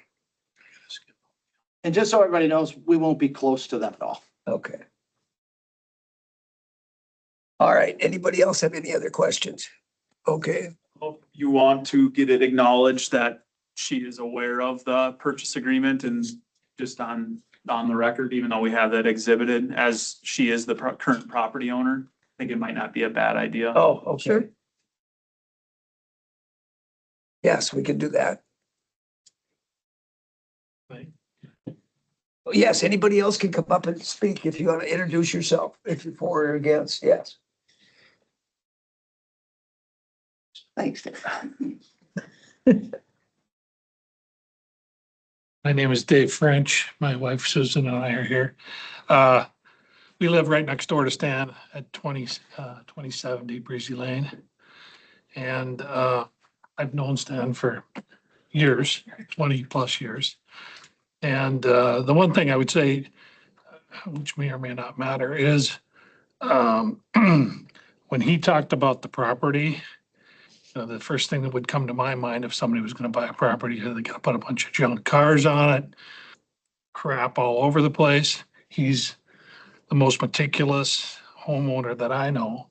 And just so everybody knows, we won't be close to that at all. okay. All right, anybody else have any other questions? Okay, you want to get it acknowledged that she is aware of the purchase agreement and just on on the record, even though we have that exhibited, as she is the current property owner. I think it might not be a bad idea. Oh, okay. Sure. Yes, we can do that. Right. Yes, anybody else can come up and speak if you want to introduce yourself, if you're for or against, yes. Thanks, Dave. My name is Dave French. My wife Susan and I are here. We live right next door to Stan at 2070 Breezy Lane. And I've known Stan for years, 20 plus years. And the one thing I would say, which may or may not matter, is when he talked about the property, the first thing that would come to my mind if somebody was going to buy a property, they're going to put a bunch of junk cars on it, crap all over the place. He's the most meticulous homeowner that I know.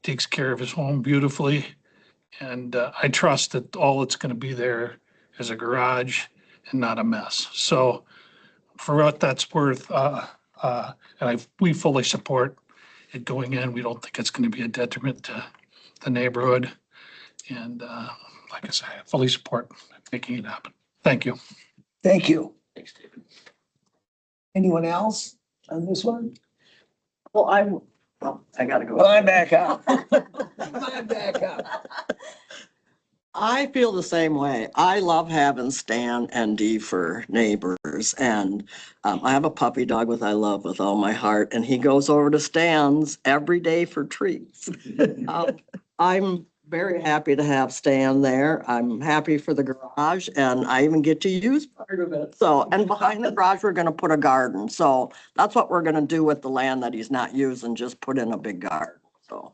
Takes care of his home beautifully. And I trust that all that's going to be there is a garage and not a mess. So for what that's worth, we fully support it going in. We don't think it's going to be a detriment to the neighborhood. And like I say, I fully support making it happen. Thank you. Thank you. Thanks, David. Anyone else on this one? Well, I gotta go. Come on back up. Come on back up. I feel the same way. I love having Stan and Dee for neighbors, and I have a puppy dog with I love with all my heart, and he goes over to Stan's every day for treats. I'm very happy to have Stan there. I'm happy for the garage, and I even get to use part of it. So, and behind the garage, we're gonna put a garden. So that's what we're gonna do with the land that he's not using, just put in a big garden. So,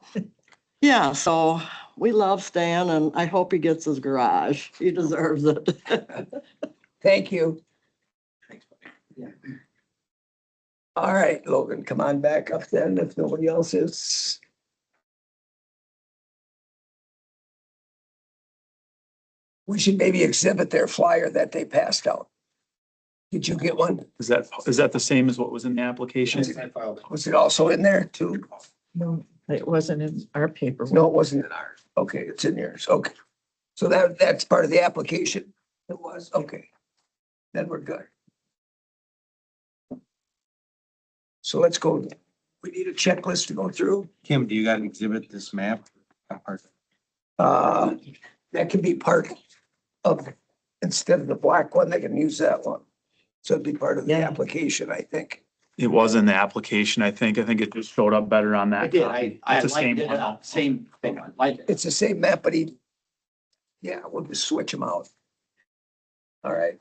yeah, so we love Stan, and I hope he gets his garage. He deserves it. Thank you. All right, Logan, come on back up then if nobody else is. We should maybe exhibit their flyer that they passed out. Did you get one? Is that the same as what was in the application? Was it also in there too? No, it wasn't in our paper. No, it wasn't in ours. Okay, it's in yours. Okay. So that's part of the application. It was, okay. Then we're good. So let's go. We need a checklist to go through. Kim, do you got to exhibit this map? That can be part of, instead of the black one, they can use that one. So it'd be part of the Yeah. application, I think. It was in the application, I think. I think it just showed up better on that. I did, copy. I It's the same liked it, one. same thing, I liked it. It's the same map, but we'll just switch them out. All right.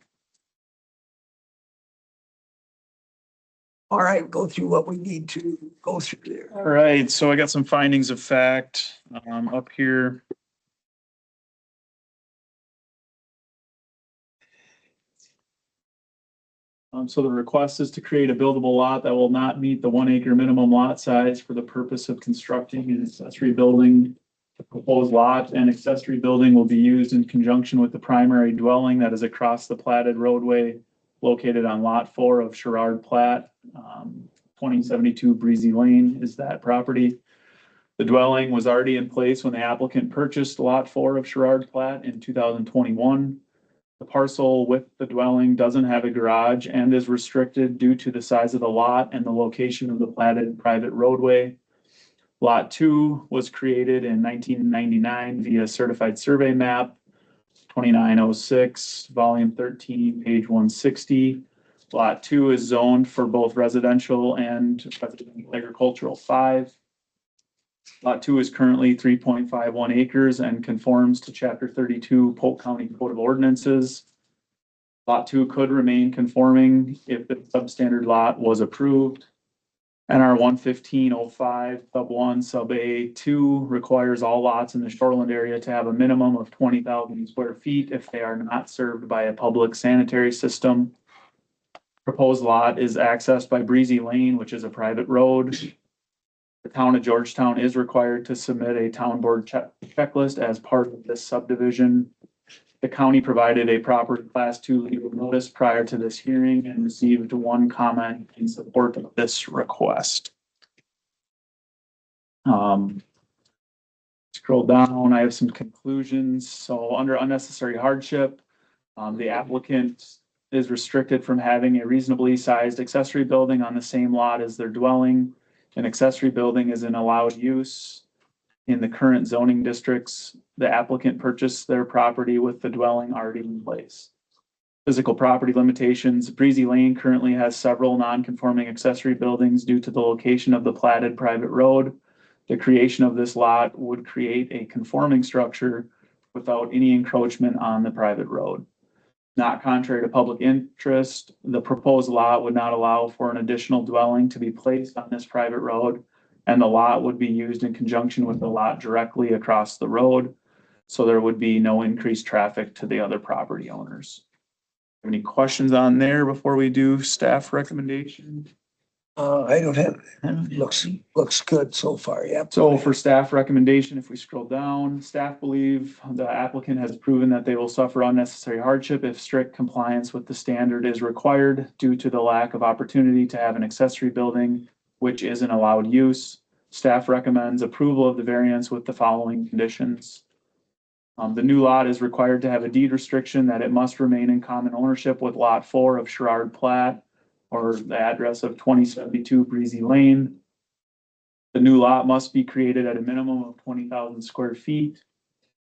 All right, go through what we need to go through there. All right, so I got some findings of fact up here. So the request is to create a buildable lot that will not meet the 1 acre minimum lot size for the purpose of constructing an accessory building. The proposed lot and accessory building will be used in conjunction with the primary dwelling that is across the platted roadway located on lot 4 of Sherrard Plat. 2072 Breezy Lane is that property. The dwelling was already in place when the applicant purchased lot 4 of Sherrard Plat in 2021. The parcel with the dwelling doesn't have a garage and is restricted due to the size of the lot and the location of the platted private roadway. Lot 2 was created in 1999 via certified survey map 2906, volume 13, page 160. Lot 2 is zoned for both residential and agricultural 5. Lot 2 is currently 3.51 acres and conforms to Chapter 32 Polk County Code of Ordinances. Lot 2 could remain conforming if the substandard lot was approved. NR 11505 sub 1 sub A 2 requires all lots in the shoreland area to have a minimum of 20,000 square feet if they are not served by a public sanitary system. Proposed lot is accessed by Breezy Lane, which is a private road. The town of Georgetown is required to submit a town board checklist as part of this subdivision. The county provided a proper class 2 legal notice prior to this hearing and received one comment in support of this request. Scroll down, I have some conclusions. So under unnecessary hardship, the applicant is restricted from having a reasonably sized accessory building on the same lot as their dwelling. An accessory building is an allowed use. In the current zoning districts, the applicant purchased their property with the dwelling already in place. Physical property limitations. Breezy Lane currently has several non-conforming accessory buildings due to the location of the platted private road. The creation of this lot would create a conforming structure without any encroachment on the private road. Not contrary to public interest, the proposed lot would not allow for an additional dwelling to be placed on this private road, and the lot would be used in conjunction with the lot directly across the road, so there would be no increased traffic to the other property owners. Any questions on there before we do staff recommendation? I don't have, looks good so far, yep. So for staff recommendation, if we scroll down, staff believe the applicant has proven that they will suffer unnecessary hardship if strict compliance with the standard is required due to the lack of opportunity to have an accessory building, which is an allowed use. Staff recommends approval of the variance with the following conditions. The new lot is required to have a deed restriction that it must remain in common ownership with Lot 4 of Sherrard Plat, or the address of 2072 Breezy Lane. The new lot must be created at a minimum of 20,000 square feet,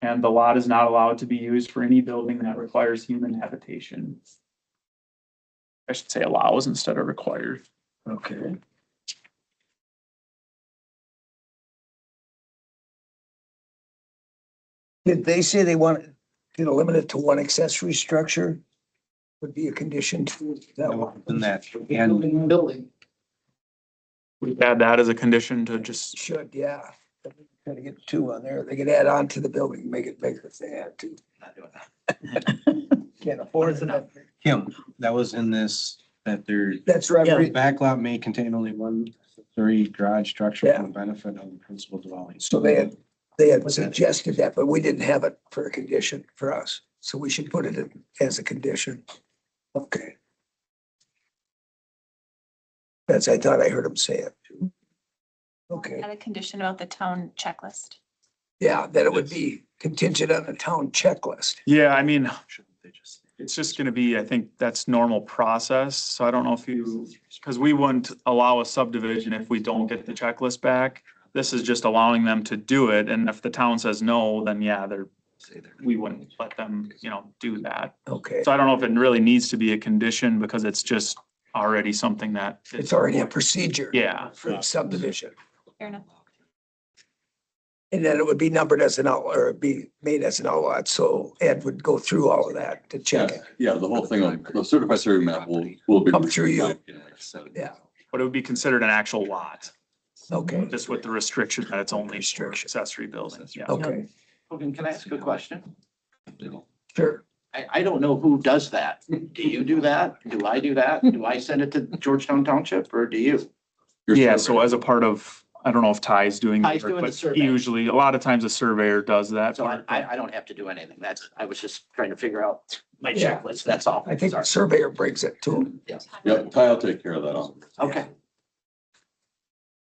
and the lot is not allowed to be used for any building that requires human habitation. I should say allows instead of required. Okay. Did they say they want to limit it to one accessory structure? Would be a condition to that one. In that, and Building. We add that as a condition to just, Should, yeah. Try to get two on there. They could add on to the building, make it bigger if they had to. Not doing that. Can't afford it. Kim, that was in this, that their That's right. backlot may contain only one story garage structure for the benefit of the principal dwelling. So they had suggested that, but we didn't have it for a condition for us. So we should put it in as a condition. Okay. That's, I thought I heard him say it. Okay, Had a condition about the town checklist. yeah, that it would be contingent on a town checklist. yeah, I mean, it's just gonna be, I think that's normal process. So I don't know if you, because we wouldn't allow a subdivision if we don't get the checklist back. This is just allowing them to do it. And if the town says no, then yeah, we wouldn't let them, do that. Okay, So I don't know if it really needs to be a condition because it's just already something that. it's already a procedure. Yeah. For subdivision. Fair enough. And then it would be numbered as an outlaw, or be made as an outlaw, so Ed would go through all of that to check it. Yeah, the whole thing, the certified survey map will be. Come through you. Yeah, But it would be considered an actual lot, okay, just with the restriction that it's only for accessory buildings. Yeah. okay, Hogan, can I ask a question? sure. I don't know who does that. Do you do that? Do I do that? Do I send it to Georgetown Township or do you? Yeah, so as a part of, I don't know if Ty's doing. Ty's it, doing the but survey. Usually, a lot of times a surveyor does that. So part. I don't have to do anything. I was just trying to figure out my Yeah. checklist, that's all. I think the Sorry. surveyor brings it to him. Yeah, Ty will take care of that. Okay.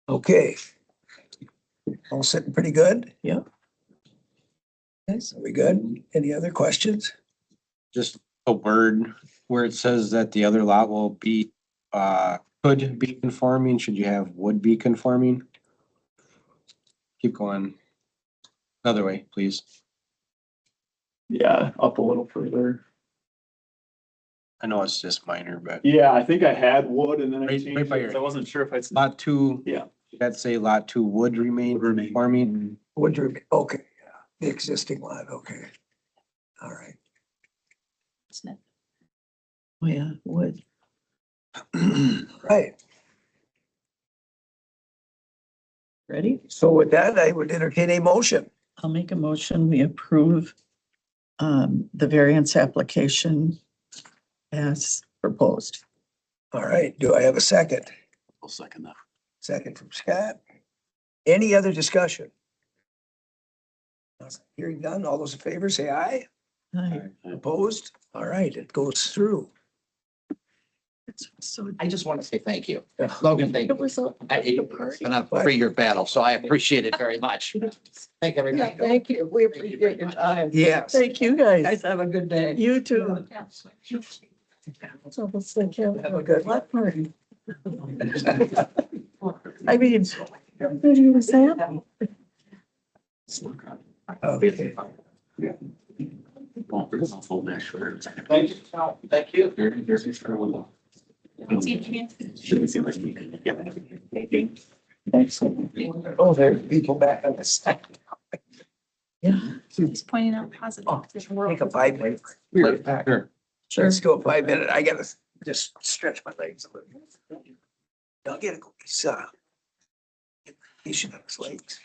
Okay. All sitting pretty good? Yeah. Yes, are we good? Any other questions? Just a word where it says that the other lot will be, could be conforming, should you have would be conforming? Keep going. Another way, please. Yeah, up a little further. I know it's just minor, but Yeah, I think I had wood and then I Right- changed right by it. your- 'Cause I wasn't sure if I'd. lot two. Yeah. Let's say lot two would remain conforming. Would you, okay, yeah, the existing lot, okay. All right. Oh, yeah, would. Right, Ready? so with that, I would entertain a motion. I'll make a motion. We approve the variance application as proposed. All right, do I have a second? I'll second that. Second from Scott. Any other discussion? Hearing none, all those in favor say aye. Aye. Opposed? All right, it goes through. So I just want to say thank you. Logan, thank it you. was a It's been a 3-year battle, so I appreciate it very much. Thank everybody. Thank you. We appreciate your time. Yes. Thank you, guys. Guys, have a good day. You too. So let's like have a good what party? I mean, what you were saying? Okay. Thank you. Thank you. Oh, there's people back on the side. Yeah. Just pointing out positive. Oh, take a 5 minute. Right back. Sure. Let's go 5 minute. I gotta just stretch my legs a little. I'll get he should have his legs.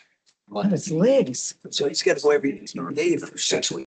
On his legs. So he's gotta go every day for 6 weeks.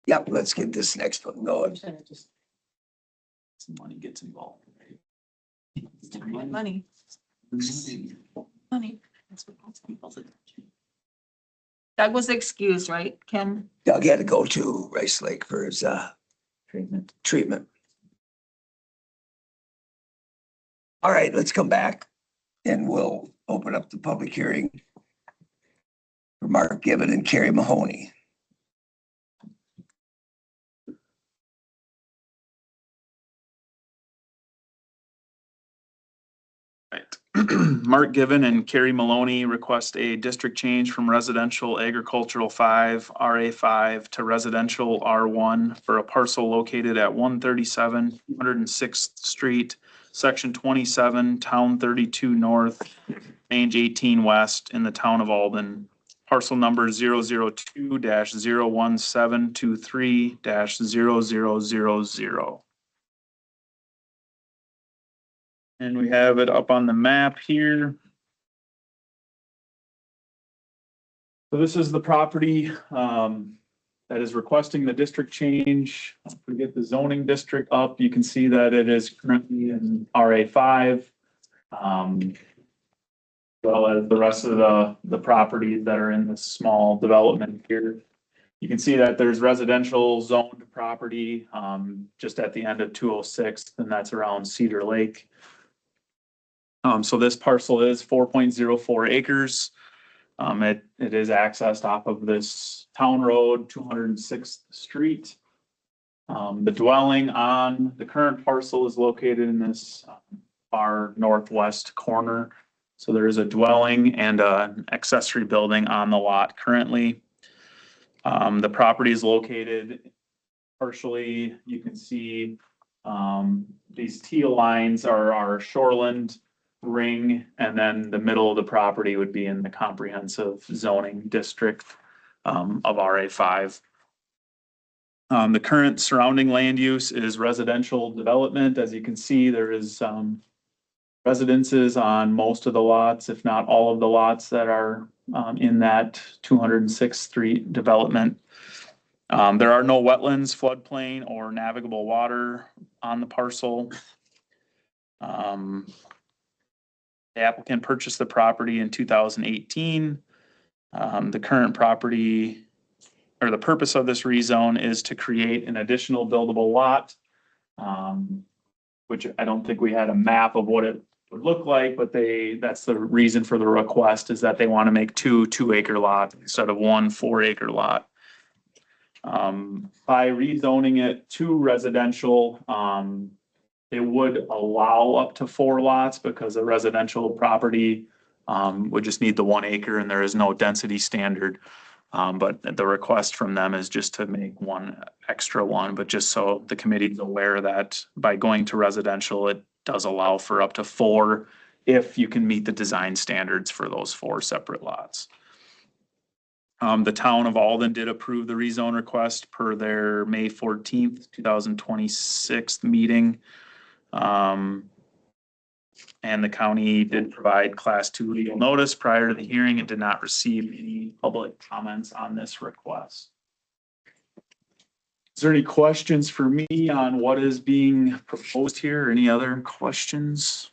Yep, let's get this next one going. Some money gets involved. Money. Money. That's what most people think. Doug was excused, right, Ken? Doug had to go to Rice Lake for his treatment. All right, let's come back and we'll open up the public hearing for Mark Gibbon and Carrie Mahoney. Right. Mark Given and Carrie Maloney request a district change from residential agricultural 5, RA 5 to residential R1 for a parcel located at 137 206th Street, Section 27, Town 32 North, Range 18 West in the town of Alden. Parcel number 002-01723-0000. And we have it up on the map here. So this is the property that is requesting the district change. If we get the zoning district up, you can see that it is currently in RA 5. Well as the rest of the properties that are in this small development here. You can see that there's residential zoned property just at the end of 206, and that's around Cedar Lake. So this parcel is 4.04 acres. It is accessed off of this town road, 206th Street. The dwelling on the current parcel is located in this far northwest corner. So there is a dwelling and an accessory building on the lot currently. The property is located partially, you can see these teal lines are our shoreland ring, and then the middle of the property would be in the comprehensive zoning district of RA 5. The current surrounding land use is residential development. As you can see, there is residences on most of the lots, if not all of the lots that are in that 206th Street development. There are no wetlands, floodplain, or navigable water on the parcel. The applicant purchased the property in 2018. The current property, or the purpose of this rezone is to create an additional buildable lot, which I don't think we had a map of what it would look like, but that's the reason for the request, is that they want to make 2 2-acre lots instead of 1 4-acre lot. By rezoning it to residential, it would allow up to 4 lots because a residential property would just need the 1 acre and there is no density standard. But the request from them is just to make 1 extra one, but just so the committee is aware that by going to residential, it does allow for up to 4 if you can meet the design standards for those 4 separate lots. The town of Alden did approve the rezone request per their May 14th, 2026 meeting. And the county did provide class 2 legal notice prior to the hearing. It did not receive any public comments on this request. Is there any questions for me on what is being proposed here? Any other questions?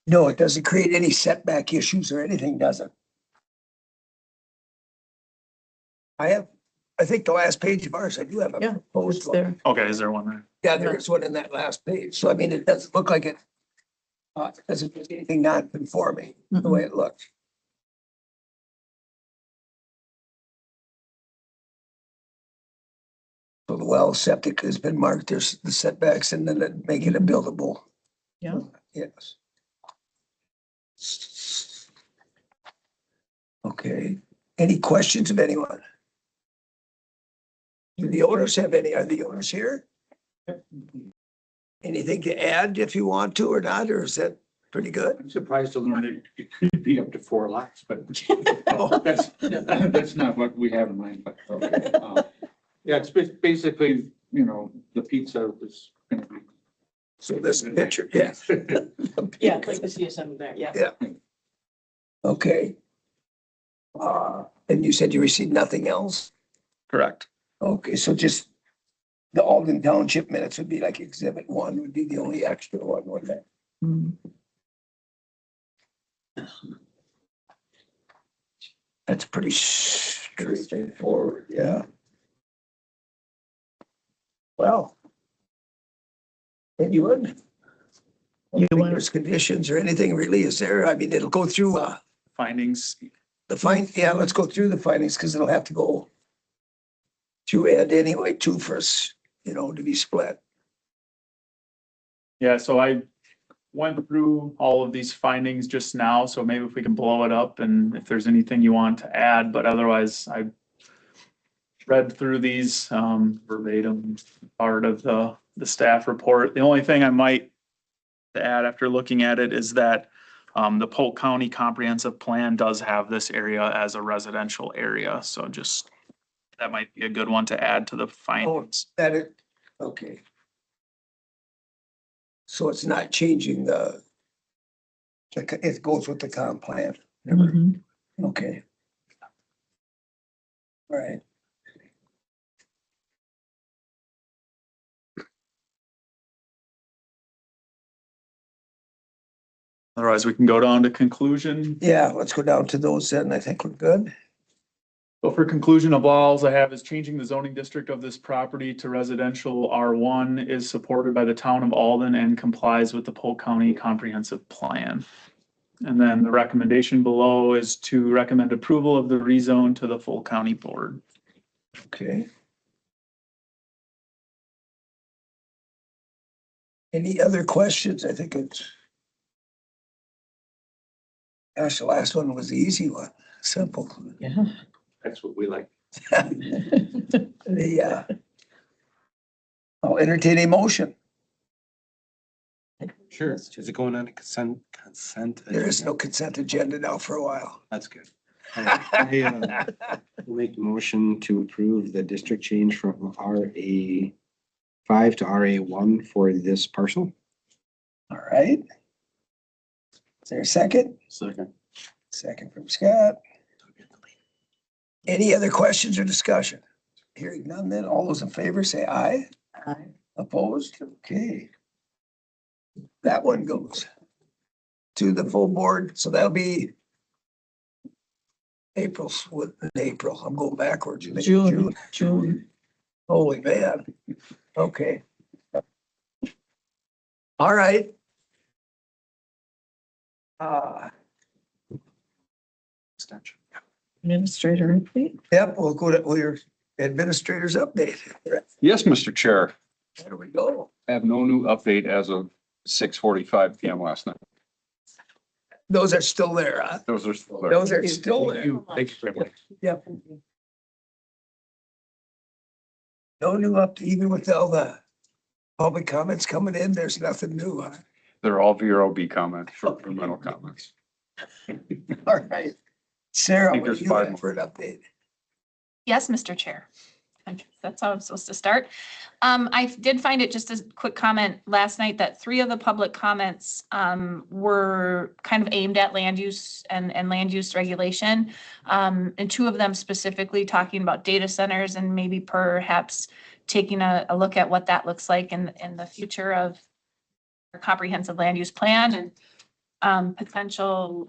No, it doesn't create any setback issues or anything, does it? I think the last page of ours, I do have a Yeah, proposed it's one. there. Okay, is there one there? Yeah, there is one in that last page. So I mean, it doesn't look like it. It doesn't do anything non-conforming the way it looks. So the well septic has been marked, there's the setbacks and then it make it a buildable. Yeah. Yes. Okay, any questions of anyone? Do the owners have any, are the owners here? Anything to add if you want to or not, or is that pretty good? I'm surprised to learn that it could be up to 4 lots, but that's not what we have in mind, but okay. Yeah, it's basically, the pizza is gonna be. So this picture, yeah. Yeah, I'd like to see some there, yeah. Yeah. Okay, And you said you received nothing else? Correct. Okay, so just the Alden Township minutes would be like exhibit one would be the only extra one, wouldn't it? Mm. That's pretty straightforward, yeah. Well. Anyone? You want- There's conditions or anything really, is there? I mean, it'll go through, Findings. yeah, let's go through the findings, because it'll have to go to Ed anyway, too, for us, to be split. Yeah, so I went through all of these findings just now, so maybe if we can blow it up and if there's anything you want to add, but otherwise I read through these verbatim part of the staff report. The only thing I might add after looking at it is that the Polk County Comprehensive Plan does have this area as a residential area, so just that might be a good one to add to the findings. Okay. So it's not changing it goes with the comp plan. Mhm. Okay. All right. Otherwise, we can go down to conclusion. Yeah, let's go down to those then. I think we're good. So for conclusion of alls I have is changing the zoning district of this property to residential R1 is supported by the town of Alden and complies with the Polk County Comprehensive Plan. And then the recommendation below is to recommend approval of the rezone to the full county board. Okay. Any other questions? I think gosh, the last one was the easy one. Simple. Yeah. That's what we like. I'll entertain a motion. Sure. Is it going on a consent? There is no consent agenda now for a while. That's good. We'll make the motion to approve the district change from RA5 to RA1 for this parcel. All right. Is there a second? Second. Second from Scott. Any other questions or discussion? Hearing none, then all those in favor say aye. Aye. Opposed? Okay. That one goes to the full board, so that'll be April. I'm going backwards. June. Holy man. Okay. All right. Administrator update. Yep, we'll go to your administrator's update. Yes, Mr. Chair. There we go. I have no new update as of 6:45 PM last night. Those are still there, huh? Those are still there. Those are still there. Thank you very much. Yep. No new update, even with all the public comments coming in, there's nothing new, huh? They're all VROB comments, short-term rental comments. All right. Sarah, think what there's do you 5 have for an update? Yes, Mr. Chair. That's how I'm supposed to start. I did find it just a quick comment last night that 3 of the public comments were kind of aimed at land use and land use regulation. And 2 of them specifically talking about data centers and maybe perhaps taking a look at what that looks like in the future of our comprehensive land use plan and potential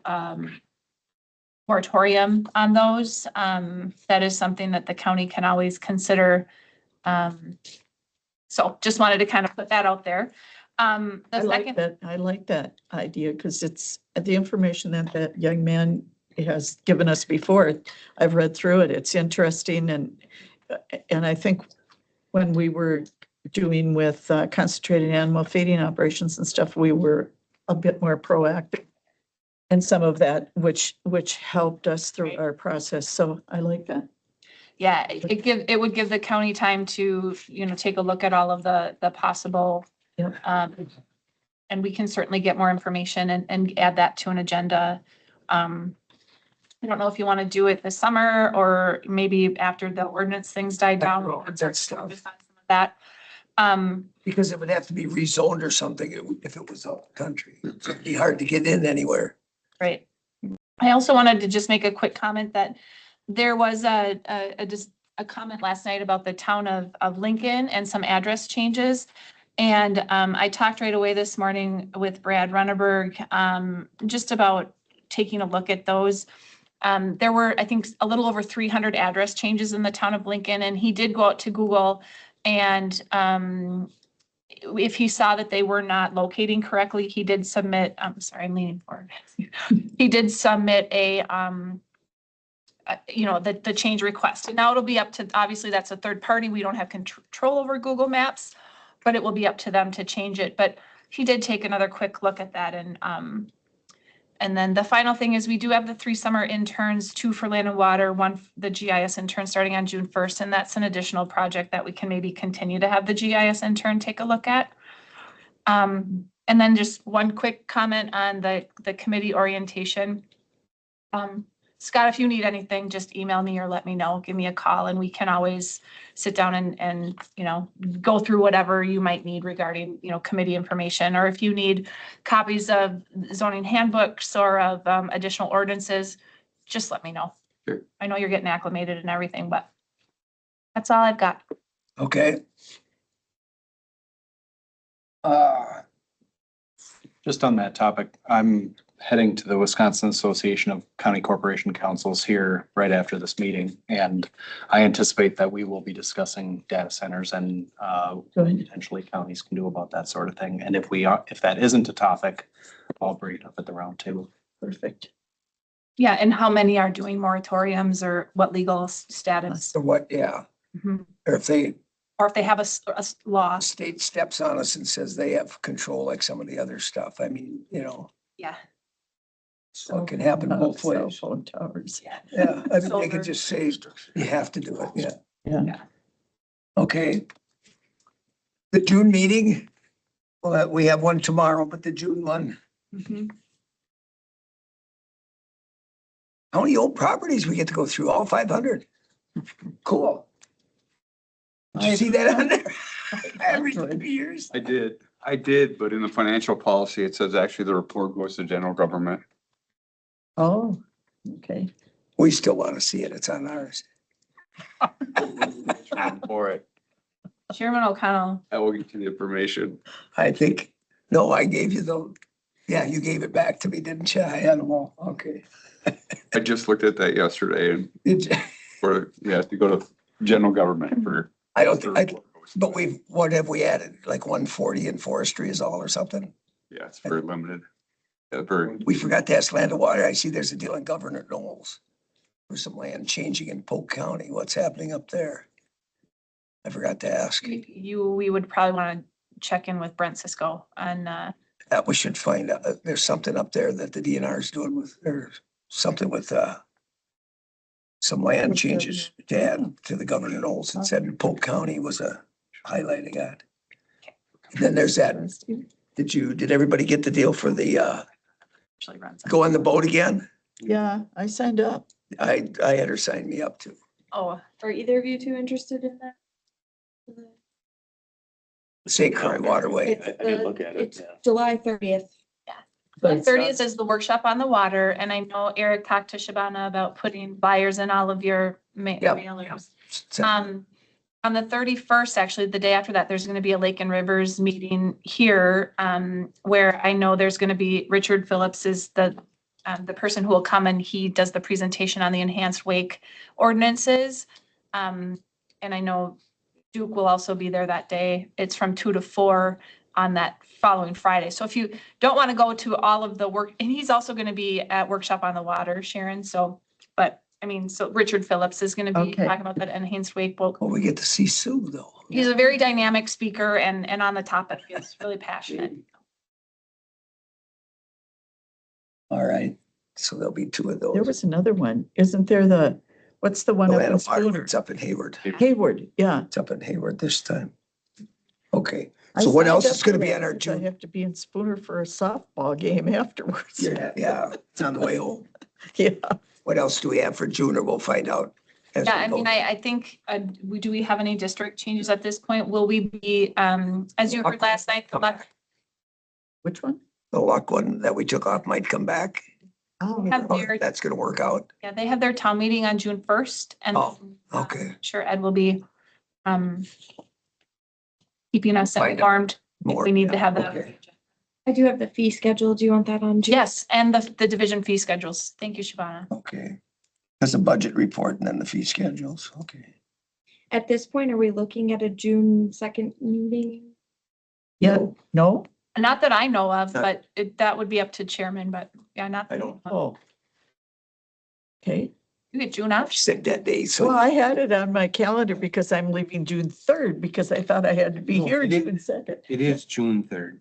moratorium on those. That is something that the county can always consider. So just wanted to kind of put that out there. I like that idea because it's the information that that young man has given us before. I've read through it. It's interesting and I think when we were doing with concentrated animal feeding operations and stuff, we were a bit more proactive in some of that, which helped us through our process. So I like that. Yeah, it would give the county time to, take a look at all of the possible. Yep. And we can certainly get more information and add that to an agenda. I don't know if you want to do it this summer or maybe after the ordinance things died down. That's stuff. That. Because it would have to be rezoned or something if it was out the country. So it'd be hard to get in anywhere. Right. I also wanted to just make a quick comment that there was a comment last night about the town of Lincoln and some address changes. And I talked right away this morning with Brad Runneberg, just about taking a look at those. There were, I think, a little over 300 address changes in the town of Lincoln, and he did go out to Google and if he saw that they were not locating correctly, he did submit, I'm sorry, I'm leaning forward. He did submit a, the change request. And now it'll be up to, obviously that's a third party. We don't have control over Google Maps, but it will be up to them to change it. But he did take another quick look at that. And then the final thing is we do have the 3 summer interns, 2 for land and water, 1 the GIS intern starting on June 1st. And that's an additional project that we can maybe continue to have the GIS intern take a look at. And then just one quick comment on the committee orientation. Scott, if you need anything, just email me or let me know, give me a call, and we can always sit down and go through whatever you might need regarding, committee information, or if you need copies of zoning handbooks or of additional ordinances, just let me know. Sure. I know you're getting acclimated and everything, but that's all I've got. Okay. Just on that topic, I'm heading to the Wisconsin Association of County Corporation Councils here right after this meeting. And I anticipate that we will be discussing data centers and potentially counties can do about that sort of thing. And if that isn't a topic, I'll bring it up at the roundtable. Perfect. Yeah, and how many are doing moratoriums or what legal status? Or what, yeah. Mhm. Or if they have a law. state steps on us and says they have control like some of the other stuff. I mean, Yeah. so it can happen both Cell ways. phone towers. Yeah, I mean, they Solar. could just say, you have to do it, yeah. Yeah. Okay. The June meeting, well, we have one tomorrow, but the June one, Mhm. how many old properties we get to go through? All 500? Cool. Did you see that on there? Every 2 years? I did, but in the financial policy, it says actually the report goes to general government. Oh, okay. We still want to see it. It's on ours. For it, Chairman O'Connell. I will get you the information. I think, no, I gave you you gave it back to me, didn't you? I had them all. Okay. I just looked at that yesterday and Did you? to go to general government for. I don't think, but what have we added? Like 140 in forestry is all or something? Yeah, it's very limited. Yeah, very. We forgot to ask Land and Water. I see there's a deal in Governor Knowles for some land changing in Polk County. What's happening up there? I forgot to ask. We would probably want to check in with Brent Cisco on, That we should find out. There's something up there that the DNR is doing with, or something with, some land changes to add to the Governor Knowles and said Polk County was a highlight I got. And then there's that. Did everybody get the deal for the, actually runs. go on the boat again? Yeah, I signed up. I had her sign me up too. Oh, Are either of you two interested in that? St. Croix Waterway. It's I did look at it, It's yeah. July 30th. The 30th is the workshop on the water, and I know Eric talked to Shabana about putting flyers in all of your mailers. On the 31st, actually, the day after that, there's going to be a Lake and Rivers meeting here, where I know there's going to be Richard Phillips is the person who will come, and he does the presentation on the enhanced wake ordinances. And I know Duke will also be there that day. It's from 2 to 4 on that following Friday. So if you don't want to go to all of the work, and he's also going to be at Workshop on the Water, Sharon. So, but I mean, so Richard Phillips is going to be talking about that enhanced wake boat. Well, we get to see Sue though. He's a very dynamic speaker and on the topic. He's really passionate. All right. So there'll be 2 of those. There was another one. Isn't there what's the one The up Land in and Water, Spooner? it's up in Hayward. Hayward, yeah. It's up in Hayward this time. Okay. So what else is going to be on our I June? have to be in Spooner for a softball game afterwards. Yeah, it's on the way home. Yeah. What else do we have for June, or we'll find out? as Yeah, we I go. mean, I think, do we have any district changes at this point? Will we be, as you heard last night, Which one? The luck one that we took off might come back. Have their, That's gonna work out. yeah, they have their town meeting on June 1st and Oh, okay. I'm sure Ed will be keeping us Find out informed if more. we need to Yeah, have that. okay. I do have the fee schedule. Do you want that on? June? Yes, and the division fee schedules. Thank you, Shabana. Okay. That's a budget report and then the fee schedules. Okay. At this point, are we looking at a June 2nd meeting? Yeah, no? Not that I know of, Not- but that would be up to chairman, but yeah, not. I don't Oh. Okay. You get June off? sick that day, so. Well, I had it on my calendar because I'm leaving June 3rd because I thought I had to be No, here it is- June 2nd. It is June 3rd.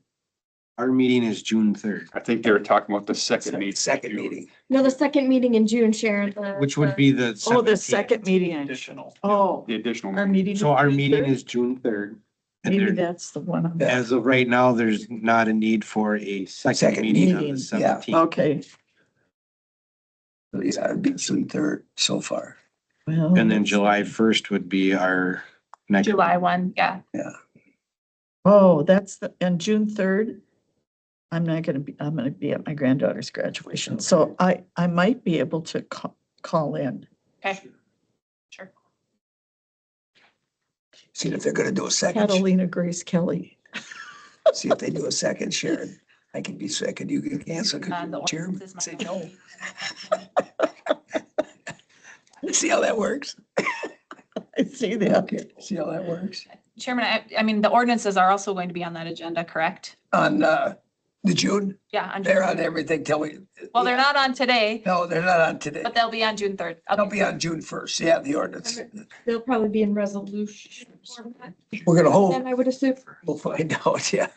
Our meeting is June 3rd, I think they were talking about the second meeting. Second meeting. No, the second meeting in June, Sharon. which would be the. Oh, the 17th. second meeting. Additional. Oh, The additional. our meeting. So our June meeting 3rd? is June 3rd. And Maybe there, that's the one. I'm- as of right now, there's not a need for a second Second meeting on the meeting, yeah. 17th. Okay, Yeah, it'd be June 3rd so far. well. And then July 1st would be our next. July 1, yeah. Oh, that's the, and June 3rd. I'm gonna be at my granddaughter's graduation, so I might be able to call in. Okay. Sure. See if they're gonna do a second. Catalina Grace Kelly. See if they do a second, Sharon. I can be second, you can cancel. 'cause The you're the chairman. ordinance is Say my- no. See how that works? I see that. Okay, see how that works? Chairman, I mean, the ordinances are also going to be on that agenda, correct? On, the June, Yeah. they're on everything till we. Well, they're not on today, No, they're not on today. but they'll be on June 3rd. They'll be on June 1st. Yeah, the ordinance. They'll probably be in resolution format. We're gonna hold, Then I would assume. we'll find out, yeah.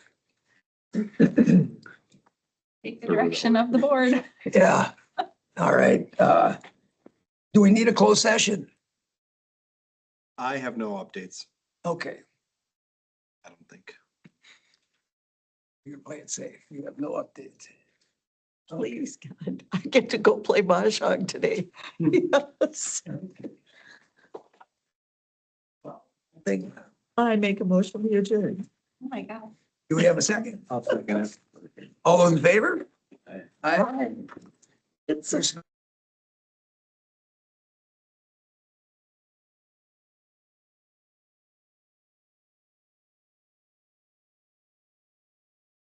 Take the direction of the board. Yeah, all right. Do we need a closed session? I have no updates, Okay, I don't think. you're playing safe. You have no updates. Please, God, I get to go play mahjong today. Yes. Think, I make a motion to adjourn. Oh, my God. do we have a second? I'll second it. All in favor? Aye. It's There's